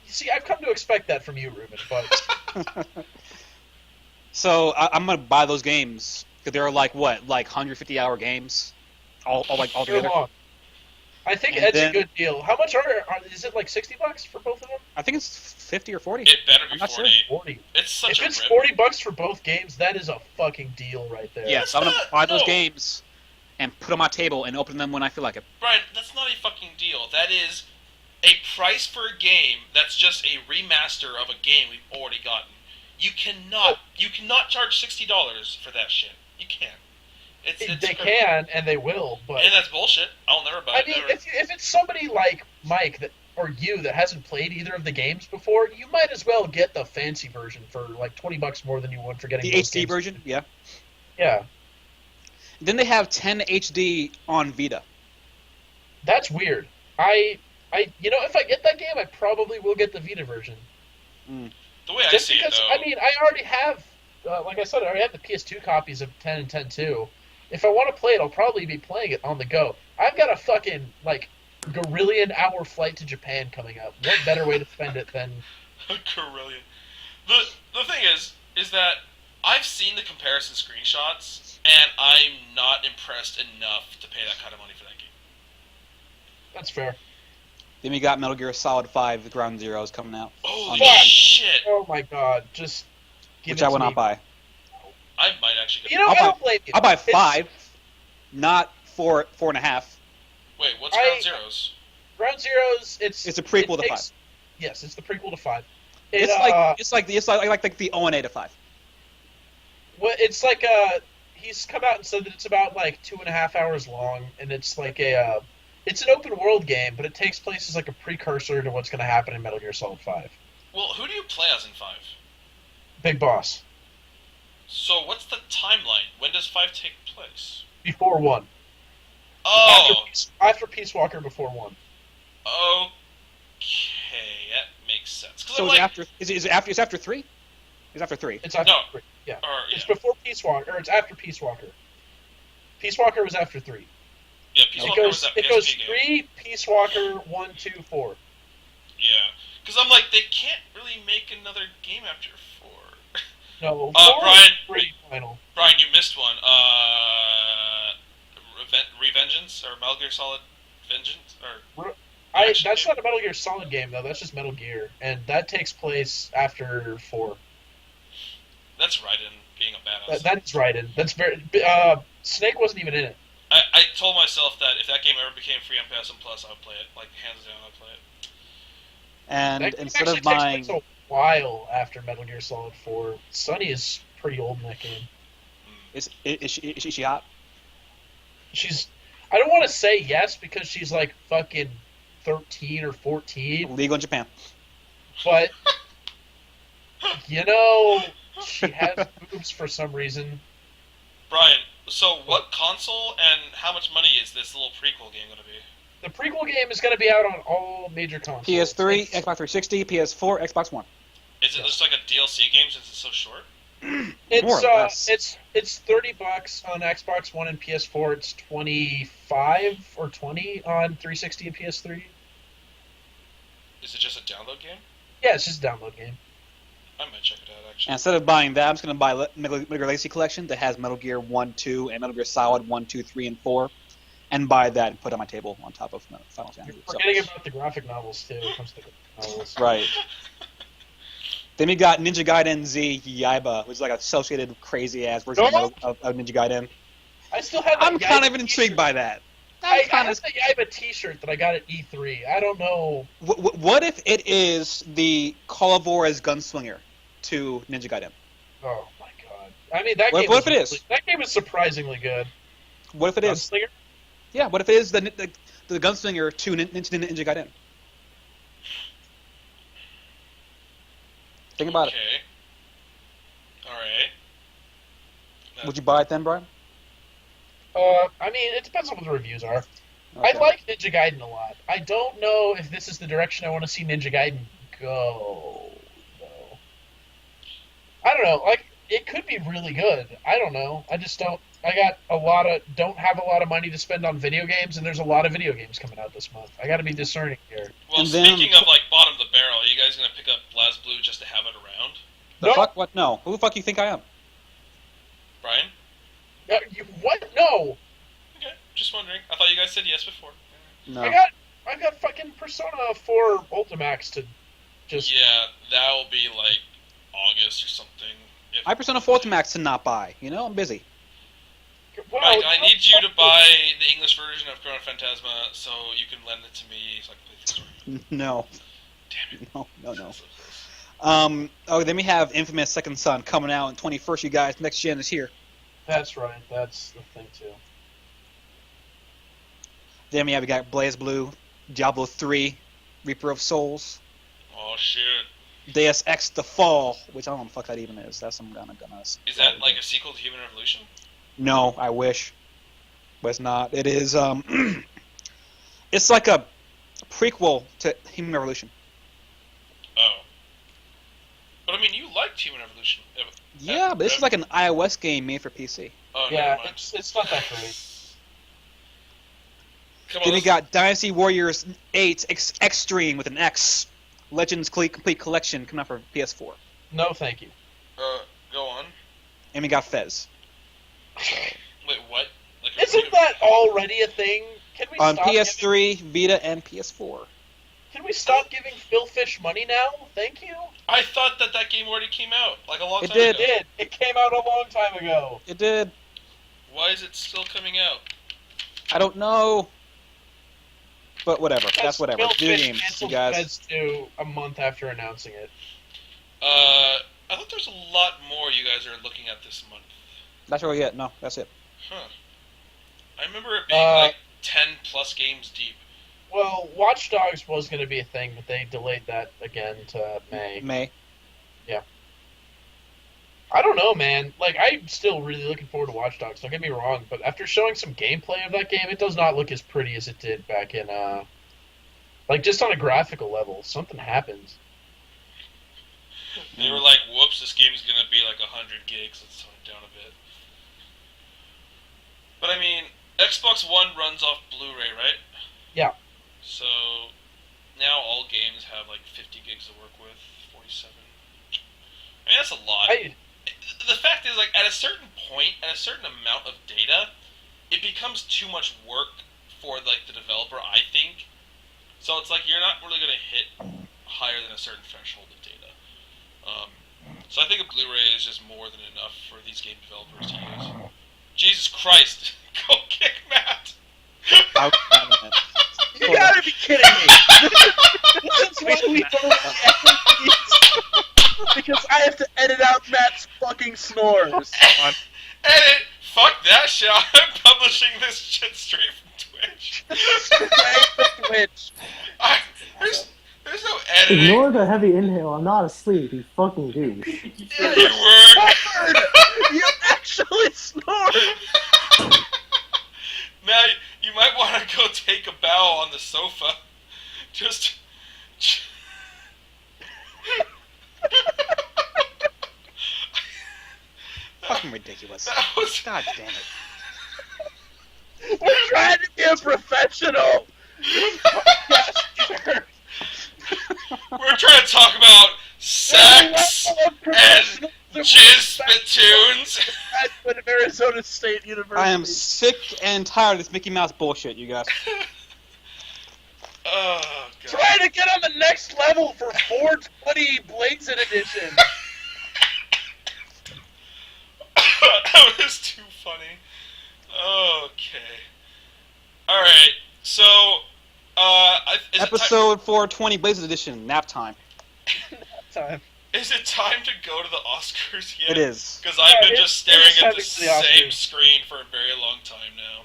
you see, I've come to expect that from you, Ruben. But So I'm gonna buy those games because they're like what, like 150-hour games, all like all they're together. long. I think And Ed's then- a good deal. How much is it like $60 for both of them? I think it's 50 or 40. It better be I'm not 40. sure. 40. It's such If a it's rip. $40 for both games, that is a fucking deal right there. Yes, That's I'm gonna not- buy those no. games and put them on my table and open them when I feel like it. Brian, that's not a fucking deal. That is a price for a game that's just a remaster of a game we've already gotten. You cannot charge $60 for that shit. You can't. It's They can and they will, but and that's bullshit. I'll never buy I it. mean, Never. if it's somebody like Mike or you that hasn't played either of the games before, you might as well get the fancy version for like $20 more than you would for getting The those HD games. version, yeah. Yeah, Then they have 10 HD on Vita. that's weird. If I get that game, I probably will get the Vita version. The way I Just see it, because, though, I mean, I already have, like I said, I already have the PS2 copies of 10 and 10-2. If I want to play it, I'll probably be playing it on the go. I've got a fucking, like, gorillion-hour flight to Japan coming up. What better way to spend it than... Carillion. The thing is that I've seen the comparison screenshots, and I'm not impressed enough to pay that kind of money for that game. That's fair. Then we got Metal Gear Solid 5 Ground Zeroes coming out. Holy on- shit! Oh my god, just give Which it I to will me. not buy. I might actually get You know, I'll I buy- don't blame you. I'll buy It's- 5, not 4.5. Wait, what's I- Ground Zeroes? Ground Zeroes, It's a prequel to 5. Yes, it's the prequel to 5. It's like the ONA to 5. It's like he's come out and said that it's about like 2.5 hours long, and it's like it's an open world game, but it takes place as like a precursor to what's going to happen in Metal Gear Solid 5. Well, who do you play as in 5? Big Boss. So what's the timeline? When does 5 take place? Before 1. Oh, After Peace Walker, before 1. okay, that makes sense. 'Cause So I'm it's like, after. It's after 3. It's after 3. It's after No. 3. Yeah. or, It's yeah, before Peace Walker, or it's after Peace Walker. Peace Walker was after 3. yeah, Peace It Walker was goes, that it PSP goes game. 3, Peace Walker, 1, 2, 4. Yeah, because I'm like, they can't really make another game after 4. No, 4 Brian- is pretty final. Brian, you missed one. Revengeance or Metal Gear Solid Vengeance or Action That's game? not a Metal Gear Solid game, though. That's just Metal Gear. And that takes place after 4. that's Raiden being a badass. That's Raiden. That's very. Snake wasn't even in it. I told myself that if that game ever became free on PS Plus, I would play it. Like hands down, I'd play it. And That game instead actually of buying, takes place a while after Metal Gear Solid 4. Sunny is pretty old in that game. is she hot? She's. I don't want to say yes because she's like fucking 13 or 14, Legal in Japan. but you know she has boobs for some reason. Brian, so what console and how much money is this little prequel game going to be? The prequel game is going to be out on all major consoles. PS3, It's- Xbox 360, PS4, Xbox One. Is it just like a DLC game since it's so short? It's More or less. it's $30 on Xbox One and PS4. It's 25 or 20 on 360 and PS3. Is it just a download game? Yeah, it's just a download game. I might check it out And actually. instead of buying that, I'm just going to buy Metal Gear Legacy Collection that has Metal Gear 1, 2, and Metal Gear Solid 1, 2, 3, and 4, and buy that and put it on my table on top of Final You're Fantasy. So- forgetting about the graphic novels too. When it comes to graphic novels. Right. Then we got Ninja Gaiden Z Yaiba, which is like an associated crazy ass version of Ninja Gaiden. I still have. That I'm kind Yaiba of intrigued t-shirt. by that. I I'm kind have of. the Yaiba T-shirt that I got at E3. I don't know. What if it is the Call of Juarez Gunslinger to Ninja Gaiden? Oh my god! I mean that What- game. what if it is? That game is surprisingly good. What if it is? Gunslinger? Yeah. What if it is the Gunslinger to Ninja Gaiden? Think about it. Okay. Alright. Would you buy it then, Brian? I mean, it depends on what the reviews are. Okay. I like Ninja Gaiden a lot. I don't know if this is the direction I want to see Ninja Gaiden go, though. I don't know. Like, it could be really good. I don't know. I just don't. I got don't have a lot of money to spend on video games, and there's a lot of video games coming out this month. I got to be discerning here. Well, And then- speaking of like bottom of the barrel, are you guys gonna pick up BlazBlue just to have it around? The No. fuck? What? No. Who the fuck you think I am? Brian? What? No. Okay, just wondering. I thought you guys said yes before. No. I got fucking Persona 4 Ultimax to just. Yeah, that'll be like August or something. If, I Persona 4 Ultimax to not buy. You know, I'm busy. Well, Mike, I need you to buy the English version of Chrono Phantasma so you can lend it to me so I can play the story. No. Damn it. No. So close. Oh, then we have Infamous Second Son coming out on 21st, you guys. Next gen is here. That's right. That's the thing too. Then we got BlazBlue, Diablo 3, Reaper of Souls, Oh shit. Deus Ex: The Fall, which I don't know what the fuck that even is. That's I'm gonna. Is that like a sequel to Human Revolution? No, I wish, but it's not. It is. It's like a prequel to Human Revolution. Oh. But I mean, you liked Human Revolution. Yeah, but this is like an iOS game made for PC. Oh, Yeah, never mind. it's not that great. Come on, Then we let's- got Dynasty Warriors 8 Extreme with an X, Legends Complete Collection coming out for PS4, No, thank you. go on. and we got Fez Wait, what? Like a Isn't that already a thing? Can we on stop PS3, Vita, and PS4. Can we stop giving Phil Fish money now? Thank you. I thought that game already came out like a long It time did. ago. It did. It came out a long time ago. It did. Why is it still coming out? I don't know, but whatever. That's whatever. Phil Video Fish games, you canceled guys. Fez 2 a month after announcing it. I thought there's a lot more you guys are looking at this month. That's really it. No, that's it. Huh. I remember it being like 10 plus games deep. Well, Watch Dogs was going to be a thing, but they delayed that again to May. May. I don't know, man. Like, I'm still really looking forward to Watch Dogs. Don't get me wrong, but after showing some gameplay of that game, it does not look as pretty as it did back in, like, just on a graphical level. Something happened. They were like, whoops, this game's gonna be like 100 gigs, let's tone it down a bit. But I mean, Xbox One runs off Blu-ray, right? Yeah. So, now all games have like 50 gigs to work with, 47. I mean, that's a lot. The fact is, like, at a certain point, at a certain amount of data, it becomes too much work for, like, the developer, I think. So it's like, you're not really gonna hit higher than a certain threshold of data. So I think a Blu-ray is just more than enough for these game developers to use. Jesus Christ! Go kick Matt! You gotta be kidding me! This is what we don't because I have to edit out Matt's fucking snores. Edit! Fuck that shit! I'm publishing this shit straight from Twitch. Twitch. There's no editing. Ignore the heavy inhale. I'm not asleep, you fucking douche. Yeah, you were. You actually snored. Now, you might want to go take a bow on the sofa. Just... Fucking ridiculous. That was... God damn it. We're trying to be a professional. We're trying to talk about sex and jizz spittoons. At Arizona State University. I am sick and tired of this Mickey Mouse bullshit, you guys. Oh, God. trying to get on the next level for 420 Blazing Edition. That was too funny. Okay. Alright, so, is Episode 420, Blazers Edition, nap time. Time. Is it time to go to the Oscars yet? It is. Because I've been it's- just staring it's at the heading to the same Oscars. screen for a very long time now.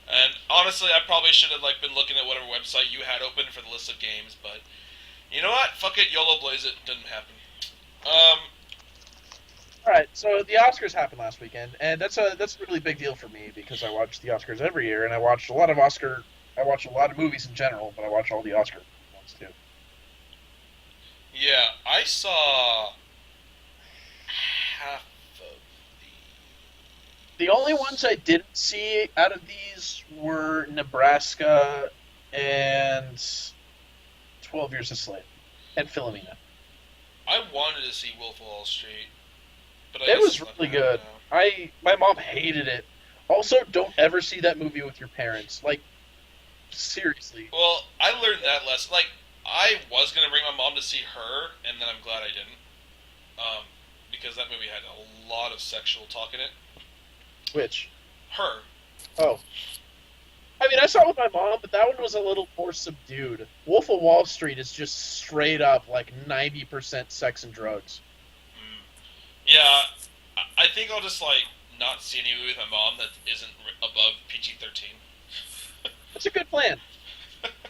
And honestly, I probably should have been looking at whatever website you had open for the list of games, but you know what? Fuck it, YOLO blaze it. Didn't happen. Alright, so the Oscars happened last weekend, and that's a really big deal for me because I watch the Oscars every year, and I watch a lot of movies in general, but I watch all the Oscar ones too. Yeah, I saw half of The only ones I didn't see out of these were Nebraska and 12 Years a Slave and Philomena. I wanted to see Wolf of Wall Street, but I It guess was it's not really gonna happen good. now. My mom hated it. Also, don't ever see that movie with your parents. Like, seriously. Well, I learned that lesson. Like, I was gonna bring my mom to see her, and then I'm glad I didn't, because that movie had a lot of sexual talk in it. Which? Her. Oh. I mean, I saw it with my mom, but that one was a little more subdued. Wolf of Wall Street is just straight up like 90% sex and drugs. Mm. Yeah, I think I'll just like not see any movie with my mom that isn't above PG-13. That's a good plan.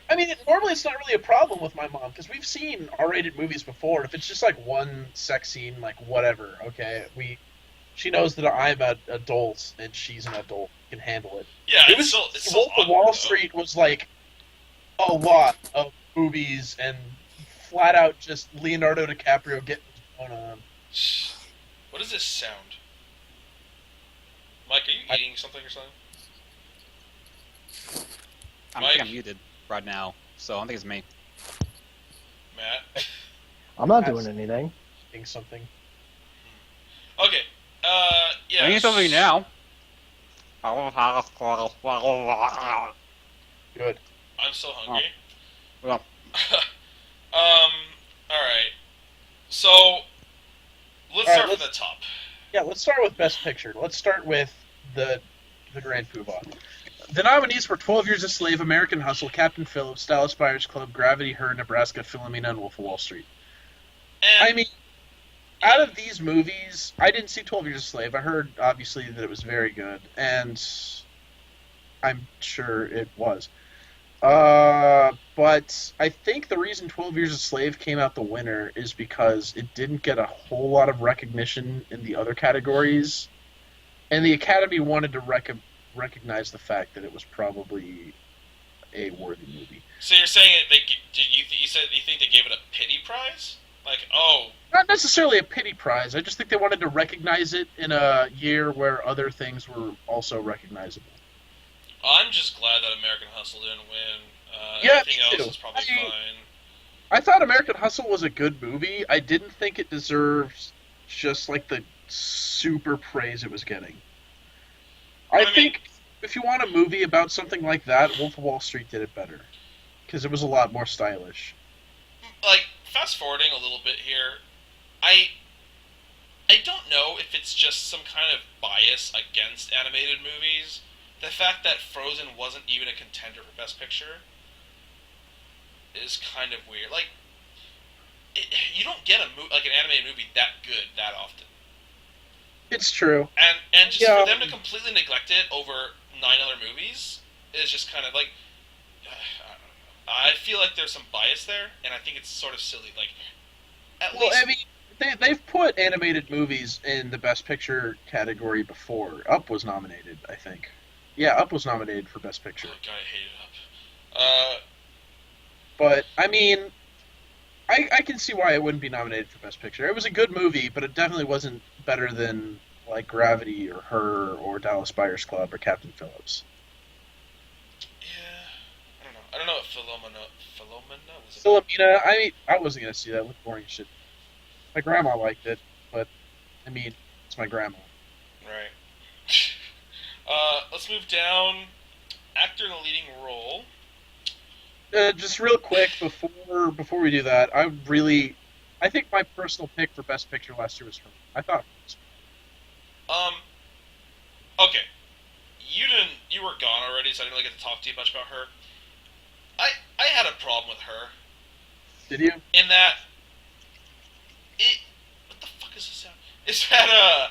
I mean, normally it's not really a problem with my mom because we've seen R-rated movies before. If it's just like one sex scene, like whatever, okay, she knows that I'm an adult and she's an adult, can handle it. Yeah, It it's was still Wolf of awkward Wall though. Street was like a lot of movies and flat out just Leonardo DiCaprio getting his phone on. What is this sound? Mike, are you eating something or something? I Mike? think I'm muted right now, so I don't think it's me. Matt? I'm not That's- doing anything. Eating something. Okay, yeah. I need something now. Good. I'm so hungry. Well, Alright. So, let's All right, start from let's- the top. Yeah, let's start with Best Picture. Let's start with the Grand Poobah. The nominees were 12 Years a Slave, American Hustle, Captain Phillips, Dallas Buyers Club, Gravity, Her, Nebraska, Philomena, and Wolf of Wall Street. And I mean, out of these movies, I didn't see 12 Years a Slave. I heard, obviously, that it was very good, and I'm sure it was. But I think the reason 12 Years a Slave came out the winner is because it didn't get a whole lot of recognition in the other categories, and the Academy wanted to recognize the fact that it was probably a worthy movie. so you're saying you said you think they gave it a pity prize? Like, oh, Not necessarily a pity prize. I just think they wanted to recognize it in a year where other things were also recognizable. I'm just glad that American Hustle didn't win. Yeah, Everything me else too. is probably I- fine. I thought American Hustle was a good movie. I didn't think it deserved just like the super praise it was getting. I mean- think if you want a movie about something like that, Wolf of Wall Street did it better because it was a lot more stylish. Like, fast forwarding a little bit here, I don't know if it's just some kind of bias against animated movies. The fact that Frozen wasn't even a contender for Best Picture is kind of weird. Like, you don't get an animated movie that good that often, It's true. and just Yeah. for them to completely neglect it over 9 other movies is just kind of like, I don't know. I feel like there's some bias there, and I think it's sort of silly. Like, at Well, least I mean, they've put animated movies in the Best Picture category before. Up was nominated, I think. Yeah, Up was nominated for Best Picture. oh god, I hate it up. But, I mean, I can see why it wouldn't be nominated for Best Picture. It was a good movie, but it definitely wasn't better than, like, Gravity or Her or Dallas Buyers Club or Captain Phillips. Yeah, I don't know what Philomena was. Philomena, I wasn't going to see that. It looked boring as shit. My grandma liked it, but, I mean, it's my grandma. Right. Let's move down. Actor in a leading role. Just real quick before we do that, I think my personal pick for Best Picture last year was her. I thought it was. Okay. You were gone already, so I didn't really get to talk to you much about her. I had a problem with her Did you? in that what the fuck is this sound? Is that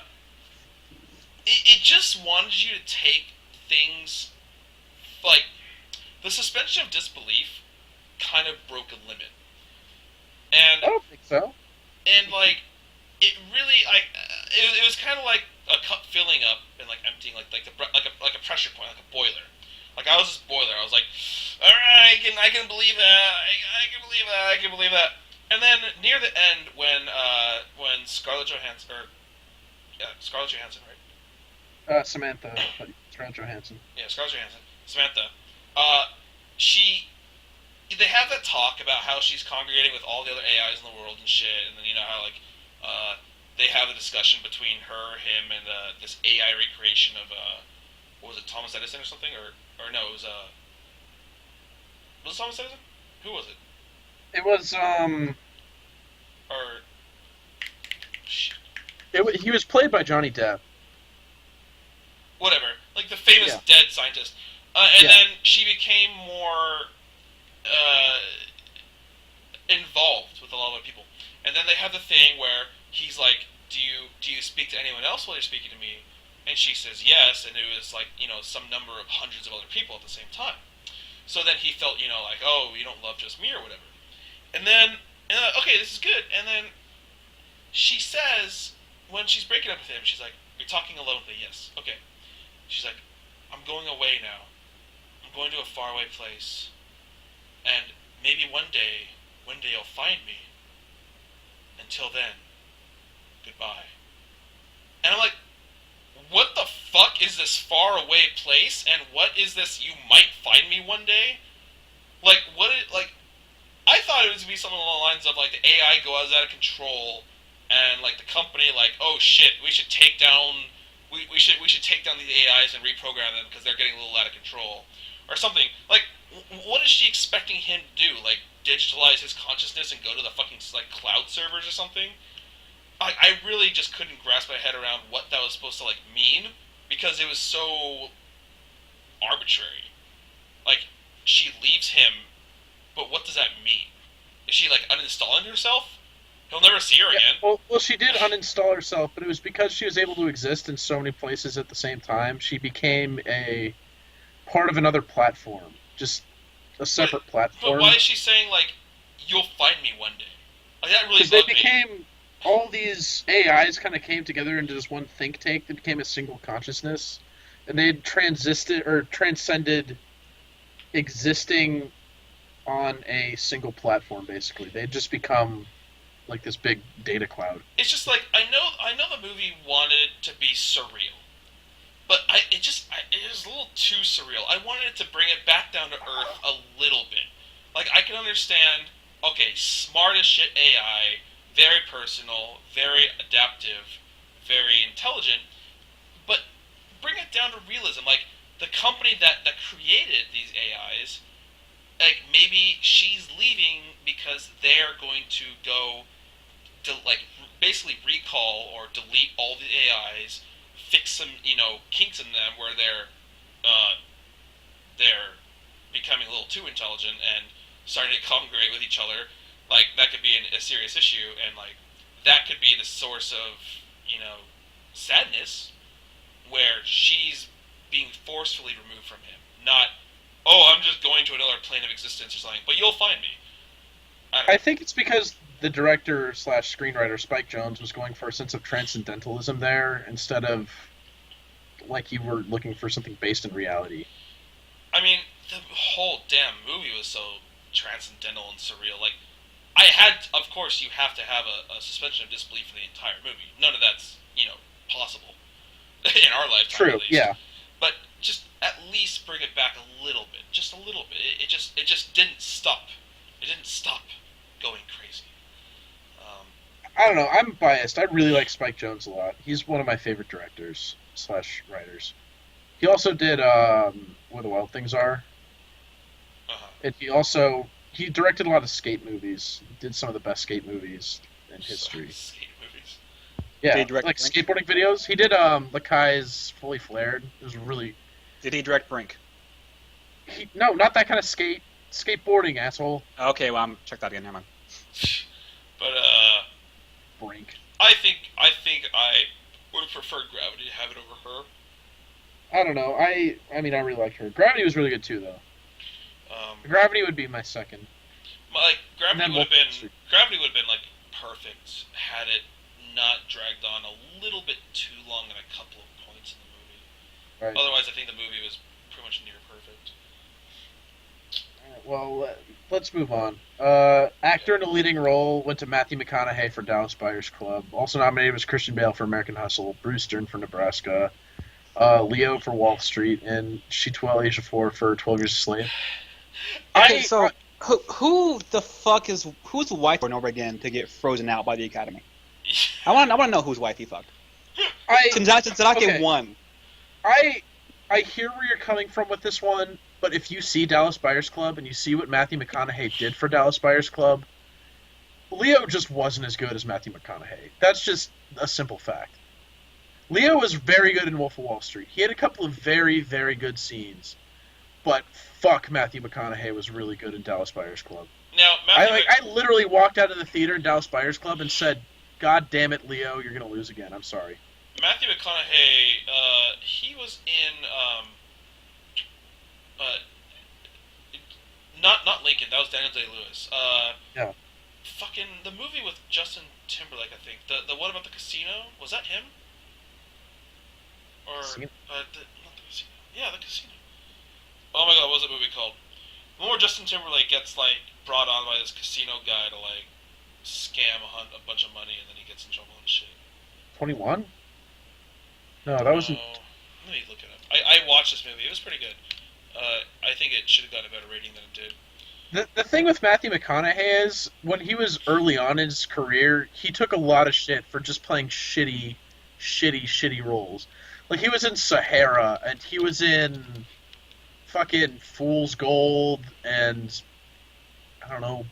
it just wanted you to take things like the suspension of disbelief kind of broke a limit. And I don't think so. And like, it really, it was kind of like a cup filling up and like emptying, like a pressure point, like a boiler. Like I was this boiler. I was like, all right, I can believe that. I can believe that. I can believe that. And then near the end, when Scarlett Johansson, right? Samantha, but Scarlett Johansson. Yeah, Scarlett Johansson. Samantha. She. They have that talk about how she's congregating with all the other AIs in the world and shit, and then how they have a discussion between her, him, and this AI recreation of what was it, Thomas Edison or something, or no, it was Thomas Edison? Who was it? It was Or shit. He was played by Johnny Depp. Whatever, like the famous Yeah. dead scientist, and then she became more involved with a lot of other people. And then they have the thing where he's like, "Do you speak to anyone else while you're speaking to me?" And she says yes, and it was like some number of hundreds of other people at the same time. So then he felt like, oh, you don't love just me or whatever. And then okay, this is good. And then she says when she's breaking up with him, she's like, "You're talking alone with me, yes, okay." She's like, "I'm going away now. I'm going to a faraway place, and maybe one day you'll find me. Until then, goodbye." And I'm like, what the fuck is this faraway place? And what is this? You might find me one day. Like I thought it was gonna be something along the lines of like the AI goes out of control, and like the company oh shit, we should take down. We should take down these AIs and reprogram them because they're getting a little out of control, or something. Like, what is she expecting him to do? Like, digitalize his consciousness and go to the fucking like cloud servers or something? I really just couldn't grasp my head around what that was supposed to like mean, because it was so arbitrary. Like, she leaves him, but what does that mean? Is she like uninstalling herself? He'll never see her again. Well, she did uninstall herself, but it was because she was able to exist in so many places at the same time. She became a part of another platform, just a separate platform. But why is she saying like, "You'll find me one day"? Like, that really Because bugged me. all these AIs kind of came together into this one think tank that became a single consciousness, and they had transcended existing on a single platform. Basically, they had just become like this big data cloud. It's just like I know the movie wanted to be surreal, but it was a little too surreal. I wanted it to bring it back down to earth a little bit. Like, I can understand, okay, smart as shit AI, very personal, very adaptive, very intelligent, but bring it down to realism. Like, the company that created these AIs, like, maybe she's leaving because they're going to go to like basically recall or delete all the AIs, fix some kinks in them where they're becoming a little too intelligent and starting to congregate with each other. Like, that could be a serious issue, and like that could be the source of sadness, where she's being forcefully removed from him. Not, "Oh, I'm just going to another plane of existence" or something, but you'll find me. I think it's because the director / screenwriter Spike Jonze was going for a sense of transcendentalism there, instead of like you were looking for something based in reality. I mean, the whole damn movie was so transcendental and surreal. Like, of course, you have to have a suspension of disbelief for the entire movie. None of that's possible in our lifetime. True. At least. Yeah. But just at least bring it back a little bit, just a little bit. It just didn't stop. It didn't stop going crazy. I don't know. I'm biased. I really like Spike Jonze a lot. He's one of my favorite directors / writers. He also did Where the Wild Things Are. Uh-huh. And he directed a lot of skate movies. He did some of the best skate movies in history. Skate movies. Yeah, Did he direct like Brink? skateboarding videos. He did Lakai's Fully Flared. It was really... Did he direct Brink? No, not that kind of skateboarding, asshole. Okay, well, I'm check that again. Never mind. But Brink. I think I would have preferred Gravity to have it over her. I don't know. I mean, I really liked her. Gravity was really good too, though. Gravity would be my second. Like, Gravity And then would have Wolf- been like perfect had it not dragged on a little bit too long at a couple of points in the movie. Right. Otherwise, I think the movie was pretty much near perfect. Well, let's move on. Actor in a leading role went to Matthew McConaughey for Dallas Buyers Club. Also nominated was Christian Bale for American Hustle, Bruce Dern for Nebraska, Leo for Wall Street, and Chiwetel Ejiofor for 12 Years a Slave. Okay, so who the fuck is whose wife over and over again to get frozen out by the Academy? I want to know whose wife he fucked. Since I get one. I hear where you're coming from with this one, but if you see Dallas Buyers Club and you see what Matthew McConaughey did for Dallas Buyers Club, Leo just wasn't as good as Matthew McConaughey. That's just a simple fact. Leo was very good in Wolf of Wall Street. He had a couple of very, very good scenes, but fuck, Matthew McConaughey was really good in Dallas Buyers Club. Now, I literally walked out of the theater in Dallas Buyers Club and said, "God damn it, Leo, you're gonna lose again. I'm sorry." Matthew McConaughey, he was in, not Lincoln. That was Daniel Day-Lewis. Yeah. Fucking the movie with Justin Timberlake, I think. The one about the casino, was that him? Or Casino? not the casino. Yeah, the casino. Oh my god, what was that movie called? The one where Justin Timberlake gets like brought on by this casino guy to like scam a bunch of money, and then he gets in trouble and shit. 21? No, that wasn't. Let me look it up. I watched this movie. It was pretty good. I think it should have gotten a better rating than it did. The thing with Matthew McConaughey is, when he was early on in his career, he took a lot of shit for just playing shitty roles. Like, he was in Sahara, and he was in fucking Fool's Gold, and I don't know,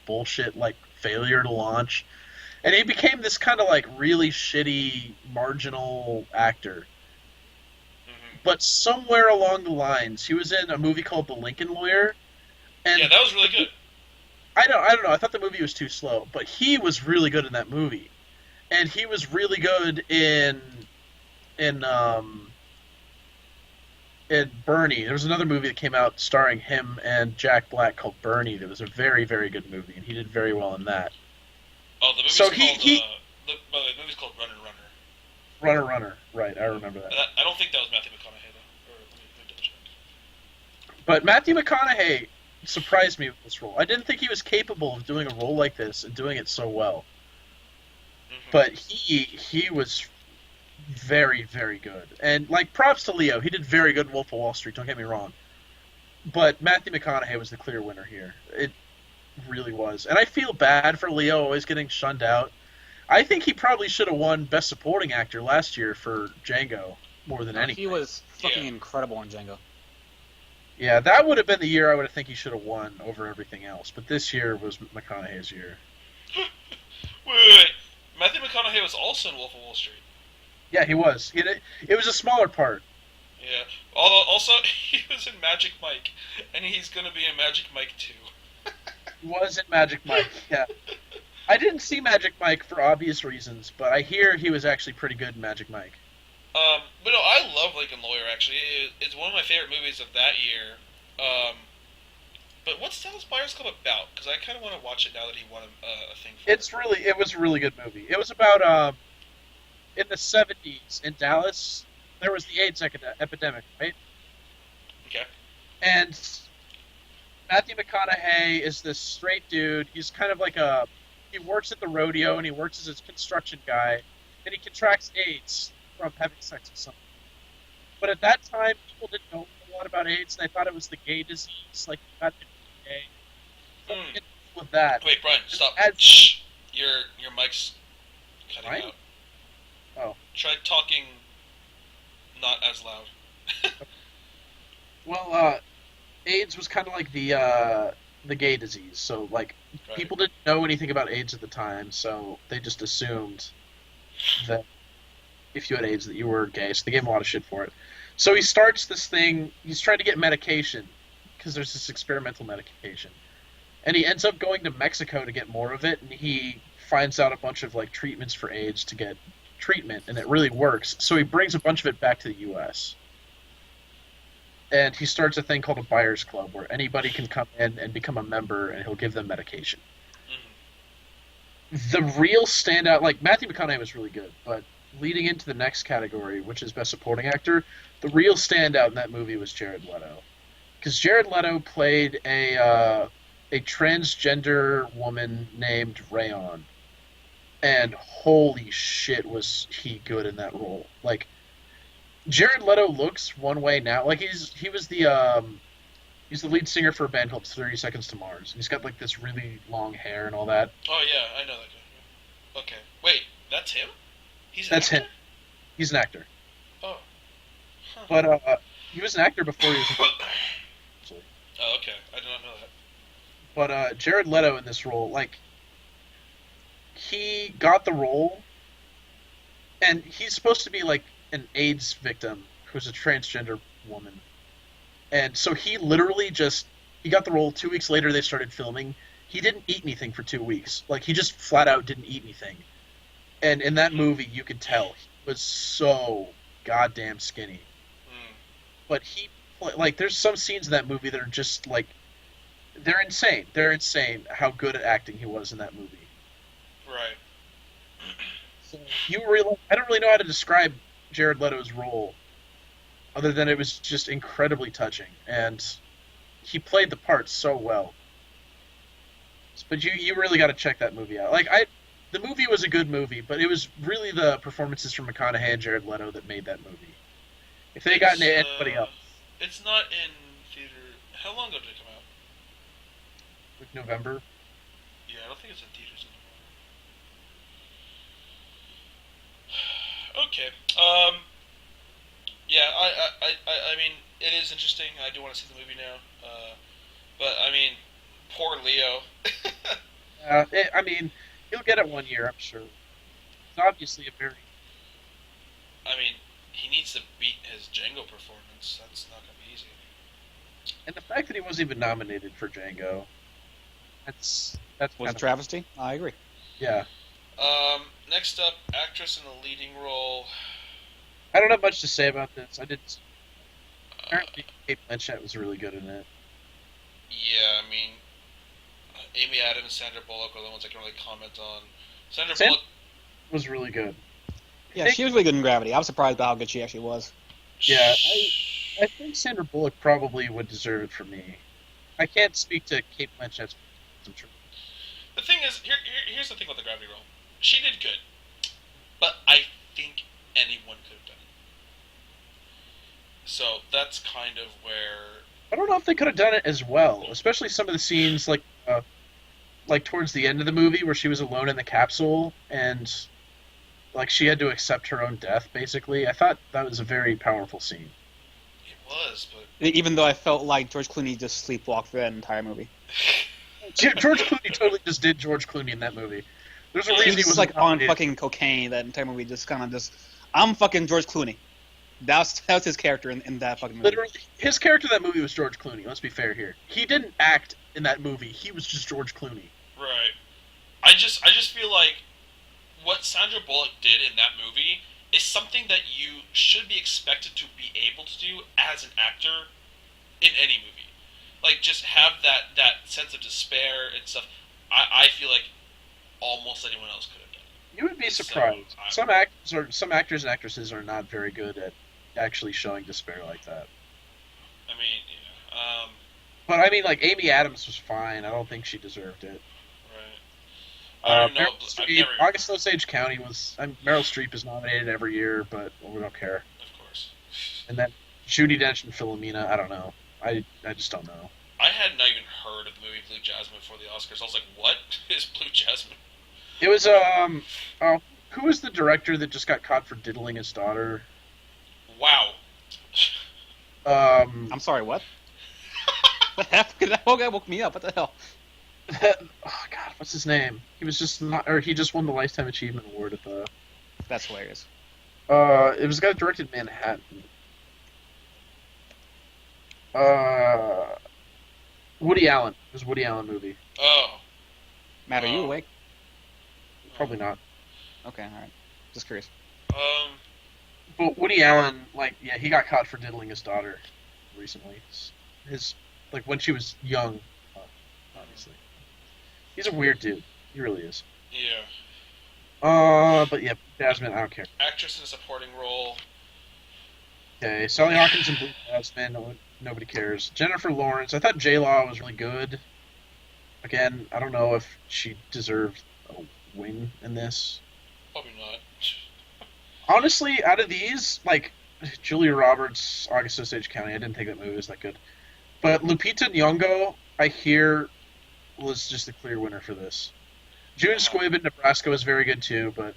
bullshit like Failure to Launch. And he became this kind of like really shitty, marginal actor. Mm-hmm. But somewhere along the lines, he was in a movie called The Lincoln Lawyer. And yeah, that was really good. I don't know. I thought the movie was too slow, but he was really good in that movie, and he was really good in Bernie. There was another movie that came out starring him and Jack Black called Bernie. That was a very, very good movie, and he did very well in that. Oh, the movie's So called the movie's called Runner. Runner. Right, I remember that. I don't think that was Matthew McConaughey though. Or let me double check. But Matthew McConaughey surprised me with this role. I didn't think he was capable of doing a role like this and doing it so well. Mm-hmm. But he was very, very good. And, like, props to Leo. He did very good in Wolf of Wall Street, don't get me wrong. But Matthew McConaughey was the clear winner here. It really was. And I feel bad for Leo always getting shunned out. I think he probably should have won Best Supporting Actor last year for Django more than anything. He was fucking incredible in Django. Yeah, that would have been the year I would have think he should have won over everything else. But this year was McConaughey's year. Wait. Matthew McConaughey was also in Wolf of Wall Street. Yeah, he was. It was a smaller part. Yeah. Although, also, he was in Magic Mike, and he's going to be in Magic Mike 2. He was in Magic Mike, yeah. I didn't see Magic Mike for obvious reasons, but I hear he was actually pretty good in Magic Mike. But no, I love Lincoln Lawyer, actually. It's one of my favorite movies of that year. But what's Dallas Buyers Club about? Because I kind of want to watch it now that he won a thing for it. It was a really good movie. It was about, in the 70s in Dallas, there was the AIDS epidemic, right? Okay. And Matthew McConaughey is this straight dude. He's kind of like he works at the rodeo, and he works as a construction guy, and he contracts AIDS from having sex with someone. But at that time, people didn't know a lot about AIDS, and they thought it was the gay disease, like you got gay. With that. Wait, Brian, stop. Shh. Your mic's cutting Right? out. Oh. Try talking not as loud. Well, AIDS was kind of like the gay disease. So, like, Right. people didn't know anything about AIDS at the time, so they just assumed that if you had AIDS that you were gay, so they gave him a lot of shit for it. So he starts this thing, he's trying to get medication, because there's this experimental medication. And he ends up going to Mexico to get more of it, and he finds out a bunch of, like, treatments for AIDS to get treatment, and it really works. So he brings a bunch of it back to the U.S., and he starts a thing called a buyer's club, where anybody can come in and become a member, and he'll give them medication. Mm-hmm. The real standout, like, Matthew McConaughey was really good, but leading into the next category, which is Best Supporting Actor, the real standout in that movie was Jared Leto. Because Jared Leto played a transgender woman named Rayon. And holy shit was he good in that role. Like, Jared Leto looks one way now. Like he's the lead singer for a band called 30 Seconds to Mars. And he's got like this really long hair and all that. Oh yeah, I know that guy. Yeah. Okay. Wait, that's him? He's an That's actor? him. He's an actor. Oh. Huh. But he was an actor before he was actually. Oh, okay. I did not know that. But Jared Leto in this role, like he got the role, and he's supposed to be like an AIDS victim who's a transgender woman, and so he literally just he got the role. 2 weeks later, they started filming. He didn't eat anything for 2 weeks. Like he just flat out didn't eat anything. And in that movie, you could tell he was so goddamn skinny. Hmm. But like, there's some scenes in that movie that are just like they're insane. They're insane how good at acting he was in that movie. Right. So I don't really know how to describe Jared Leto's role, other than it was just incredibly touching, and he played the part so well. But you really got to check that movie out. The movie was a good movie, but it was really the performances from McConaughey and Jared Leto that made that movie. If they got into anybody else, It's not in theater. How long ago did it come out? like November. Yeah, I don't think it's in theaters anymore. Okay. Yeah, I mean, it is interesting. I do want to see the movie now. But I mean, poor Leo. I mean, he'll get it 1 year, I'm sure. It's obviously a very I mean, he needs to beat his Django performance. That's not gonna be easy. and the fact that he wasn't even nominated for Django, that's Was kind a of travesty? I agree. yeah. Next up, actress in the leading role. I don't have much to say about this. I did Uh, apparently Kate Blanchett was really good in it. yeah, I mean, Amy Adams, Sandra Bullock are the ones I can really comment on. Sandra Sam- Bullock. Was really good. Yeah, she was really good in Gravity. I was surprised by how good she actually was. Yeah, I think Sandra Bullock probably would deserve it for me. I can't speak to Kate Blanchett's. The thing is, here's the thing about the Gravity role. She did good, but I think anyone could have done it. So that's kind of where. I don't know if they could have done it as well, especially some of the scenes like towards the end of the movie where she was alone in the capsule and like she had to accept her own death. Basically, I thought that was a very powerful scene. It was, but. Even though I felt like George Clooney just sleepwalked through that entire movie. George Clooney totally just did George Clooney in that movie. There's a He reason was he was just like on fucking cocaine that entire movie. Just kind of just, I'm fucking George Clooney. That was his character in that fucking movie. Literally, his character in that movie was George Clooney. Let's be fair here. He didn't act in that movie. He was just George Clooney. Right. I just feel like what Sandra Bullock did in that movie is something that you should be expected to be able to do as an actor in any movie. Like, just have that sense of despair and stuff. I feel like almost anyone else could have done it. You would be So, surprised. Some actors and actresses are not very good at actually showing despair like that. I mean, yeah. But I mean, like Amy Adams was fine. I don't think she deserved it. Right. I don't know. Meryl I've Streep, never. August Osage County was. Meryl Streep is nominated every year, but we don't care. Of course. And then Judi Dench and Philomena. I don't know. I just don't know. I had not even heard of the movie Blue Jasmine before the Oscars. I was like, what is Blue Jasmine? It was who was the director that just got caught for diddling his daughter? Wow. I'm sorry, what? The heck? That whole guy woke me up. What the hell? Oh God, what's his name? He was just not, or he just won the Lifetime Achievement Award at the. That's hilarious. It was a guy that directed Manhattan. Woody Allen. It was a Woody Allen movie. Oh. Matt, are you awake? Probably not. Okay, alright. Just curious. But Woody Allen, like, yeah, he got caught for diddling his daughter recently. His like when she was young, obviously. He's a weird dude. He really is. Yeah. But yeah, Jasmine, I don't care. Actress in a supporting role. Okay, Sally Hawkins and Blue Jasmine, nobody cares. Jennifer Lawrence, I thought J-Law was really good. Again, I don't know if she deserved a win in this. Probably not. Honestly, out of these, like, Julia Roberts, August Osage County. I didn't think that movie was that good. But Lupita Nyong'o, I hear, was just the clear winner for this. June Uh, Squibb in Nebraska was very good too, but